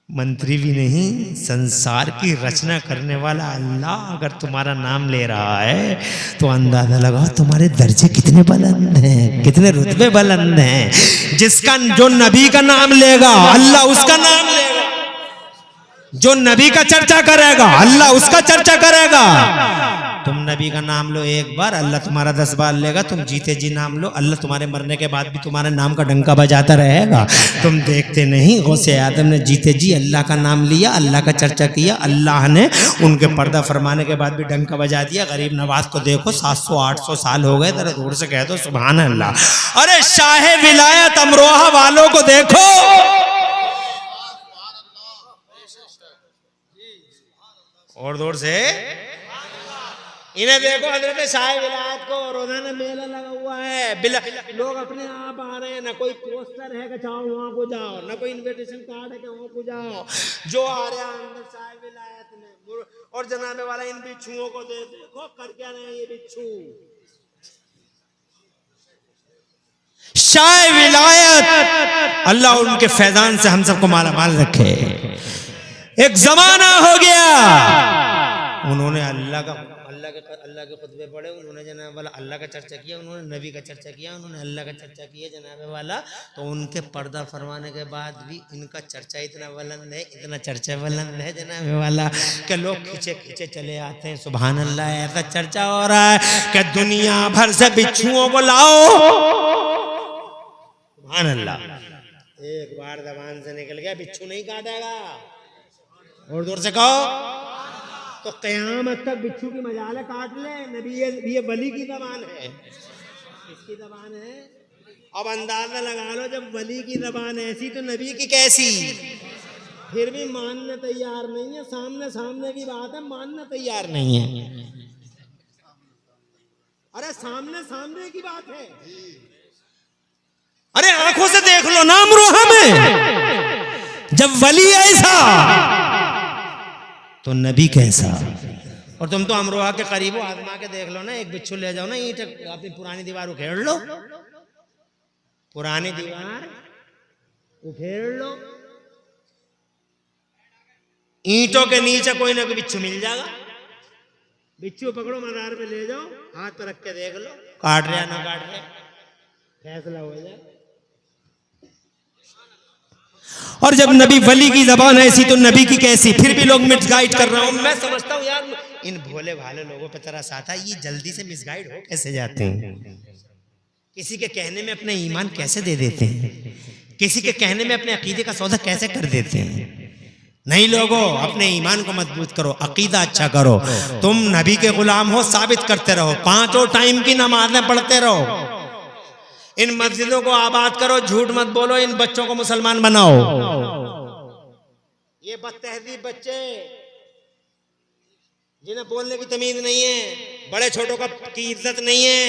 मंत्री भी नहीं, संसार की रचना करने वाला अल्लाह अगर तुम्हारा नाम ले रहा है तो अंदाजा लगाओ तुम्हारे दर्जे कितने बुलंद हैं, कितने रुतबे बुलंद हैं। जिसका जो नबी का नाम लेगा अल्लाह उसका नाम लेगा, जो नबी का चर्चा करेगा अल्लाह उसका चर्चा करेगा। तुम नबी का नाम लो एक बार, अल्लाह तुम्हारा 10 बार लेगा। तुम जीते जी नाम लो, अल्लाह तुम्हारे मरने के बाद भी तुम्हारे नाम का डंका बजाता रहेगा। तुम देखते नहीं, गौसे आदम ने जीते जी अल्लाह का नाम लिया, अल्लाह का चर्चा किया, अल्लाह ने उनके पर्दा फरमाने के बाद भी डंका बजा दिया। गरीब नवाज को देखो 700-800 साल हो गए, जरा दूर से कह दो सुभान अल्लाह। अरे शाहे विलायत अमरोहा वालों को देखो, और दूर से इन्हें देखो हजरत शाह विलायत को रोजाना मेला लगा हुआ है, लोग अपने आप आ रहे हैं, ना कोई पोस्टर है कि चाहो वहां को जाओ, ना कोई इनविटेशन कार्ड है कि वहां को जाओ, जो आ रहा है अंदर शाह विलायत में। और जनाबे वाला इन बिच्छुओं को देखो कर क्या रहे हैं ये बिच्छू। शाह विलायत अल्लाह उनके फैजान से हम सबको माला माल रखे। एक जमाना हो गया उन्होंने अल्लाह के खुतबे पढ़े, उन्होंने जनाब वाला अल्लाह का चर्चा किया, उन्होंने नबी का चर्चा किया, उन्होंने अल्लाह का चर्चा किया जनाब वाला। तो उनके पर्दा फरमाने के बाद भी इनका चर्चा इतना बुलंद है, इतना चर्चा बुलंद है जनाब वाला कि लोग खींचे खींचे चले आते हैं। सुभान अल्लाह, ऐसा चर्चा हो रहा है कि दुनिया भर से बिच्छुओं को लाओ। सुभान अल्लाह, एक बार जबान से निकल गया बिच्छू नहीं काटेगा, और दूर से कहो तो क़यामत तक बिच्छू की मजाल काट ले। नबी ये वली की ज़बान है, इसकी ज़बान है। अब अंदाजा लगा लो जब वली की ज़बान ऐसी तो नबी की कैसी। फिर भी मानने तैयार नहीं है, सामने सामने की बात है, मानने तैयार नहीं है। अरे सामने सामने की बात है, अरे आंखों से देख लो ना अमरोहा में, जब वली ऐसा तो नबी कैसा। और तुम तो अमरोहा के करीब हो, आजमा के देख लो ना, एक बिच्छू ले जाओ ना, ईंट अपनी पुरानी दीवार उखेड़ लो, पुरानी दीवार उखेड़ लो, ईंटों के नीचे कोई ना कोई बिच्छू मिल जाएगा। बिच्छू पकड़ो, मजार पे ले जाओ, हाथ पर रख के देख लो, काट रहा ना काट रहा, फैसला हो जाए। और जब नबी वली की जबान ऐसी तो नबी की कैसी। फिर भी लोग मिसगाइड कर रहा हूं। मैं समझता हूं यार इन भोले भाले लोगों पे तरस आता है, ये जल्दी से मिसगाइड हो कैसे जाते हैं, किसी के कहने में अपने ईमान कैसे दे देते हैं, किसी के कहने में अपने अकीदे का सौदा कैसे कर देते हैं। नहीं लोगों, अपने ईमान को मजबूत करो, अकीदा अच्छा करो। तुम नबी के गुलाम हो, साबित करते रहो, 5 टाइम की नमाजें पढ़ते रहो, इन मस्जिदों को आबाद करो, झूठ मत बोलो, इन बच्चों को मुसलमान बनाओ। ये बदतहजीब बच्चे जिन्हें बोलने की तमीज नहीं है, बड़े छोटों की इज्जत नहीं है,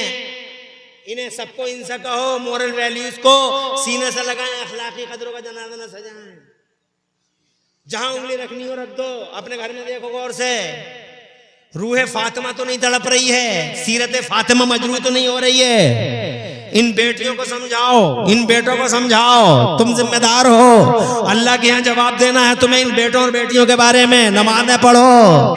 इन्हें सबको इनसे कहो, मोरल वैल्यूज को सीने से लगाएं, अखलाकी कदरों का जनाजा न सजाएं। जहां उंगली रखनी हो रख दो। अपने घर में देखो गौर से, रूह फातिमा तो नहीं तड़प रही है, सीरत फातिमा मजरूह तो नहीं हो रही है। इन बेटियों को समझाओ, इन बेटों को समझाओ, तुम जिम्मेदार हो, अल्लाह के यहाँ जवाब देना है तुम्हें इन बेटों और बेटियों के बारे में। नमाजें पढ़ो,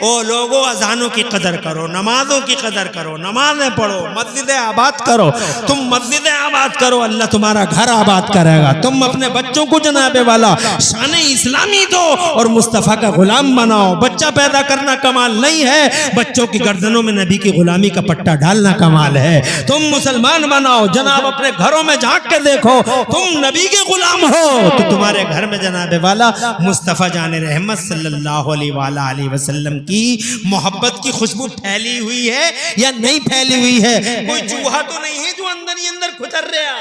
ओ लोगों अजानों की कदर करो, नमाजों की कदर करो, नमाजें पढ़ो, मस्जिदें आबाद करो। तुम मस्जिदें आबाद करो, अल्लाह तुम्हारा घर आबाद करेगा। तुम अपने बच्चों को जनाबे वाला शान इस्लामी दो और मुस्तफ़ा का गुलाम बनाओ। बच्चा पैदा करना कमाल नहीं है, बच्चों की गर्दनों में नबी की गुलामी का पट्टा डालना कमाल है। तुम मुसलमान बनाओ जनाब, अपने घरों में झांक के देखो, तुम नबी के गुलाम हो तो तुम्हारे घर में जनाबे वाला मुस्तफ़ा जाने रहमत सल्लल्लाहु अलैहि वसल्लम की मोहब्बत की खुशबू फैली हुई है या नहीं फैली हुई है। कोई चूहा तो नहीं है जो अंदर ही अंदर खुतर रहा।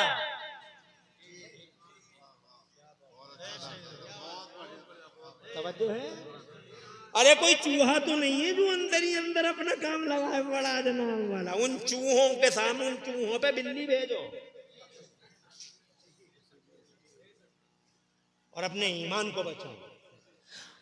तवज्जो है? अरे कोई चूहा तो नहीं है जो अंदर ही अंदर अपना काम लगा है बड़ा जनाब वाला। उन चूहों के सामने, उन चूहों पे बिल्ली भेजो और अपने ईमान को बचाओ,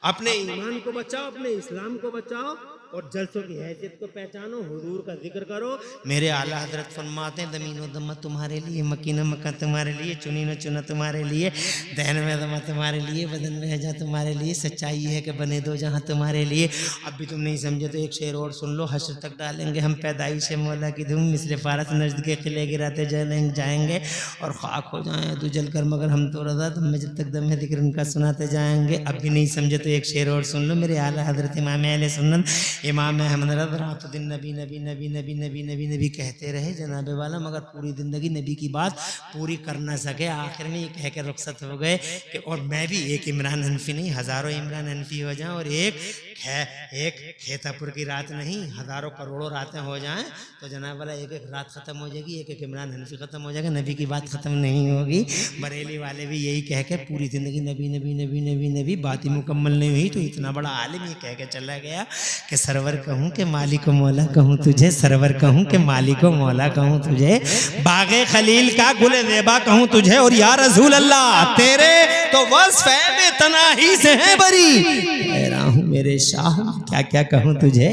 अपने ईमान को बचाओ, अपने इस्लाम को बचाओ और जलसों की हैसियत को पहचानो, हुजूर का जिक्र करो। मेरे आला हजरत फरमाते हैं, दमीनो दम्मा तुम्हारे लिए, मकीन मक्का तुम्हारे लिए, चुनी न चुना तुम्हारे लिए, दहन में दमा तुम्हारे लिए, बदन में हैजा तुम्हारे लिए, सच्चाई है कि बने दो जहाँ तुम्हारे लिए। अब भी तुम नहीं समझे तो एक शेर और सुन लो। हश्र तक डालेंगे हम पैदाइश मौला की धूम, मिसले फारस नजद के किले गिराते जाएंगे और खाक हो जाएं तो जल कर, मगर हम तो रजा तुम में जब तक दम है जिक्र उनका सुनाते जाएंगे। अब भी नहीं समझे तो एक शेर और सुन लो। मेरे आला हजरत इमाम अहले सुन्नत इमाम अहमद रज़ा रात दिन नबी नबी नबी नबी नबी नबी नबी कहते रहे जनाबे वाला, मगर पूरी ज़िंदगी नबी की बात पूरी कर ना सके। आखिर में ये कह के रुखसत हो गए कि और मैं भी एक इमरान हनफी नहीं, हज़ारों इमरान हनफी हो जाऊं और एक है, एक खेतापुर की रात नहीं, हजारों करोड़ों रातें हो जाएं तो जनाब वाला एक एक रात खत्म हो जाएगी, एक एक इमरान हनफी खत्म हो जाएगा, नबी की बात खत्म नहीं होगी। बरेली वाले भी यही कह के पूरी जिंदगी नबी नबी नबी नबी नबी, बात ही मुकम्मल नहीं हुई तो इतना बड़ा आलिम ये कह के चला गया कि सरवर कहूँ कि मालिक मौला कहूँ तुझे, सरवर कहूँ कि मालिक मौला कहूँ तुझे, बागे खलील का गुल ज़ेबा कहूँ तुझे, और या रसूल अल्लाह तेरे तो वस्फ है बेतनाही से है बरी, कह रहा हूँ मेरे शाह क्या क्या कहूँ तुझे।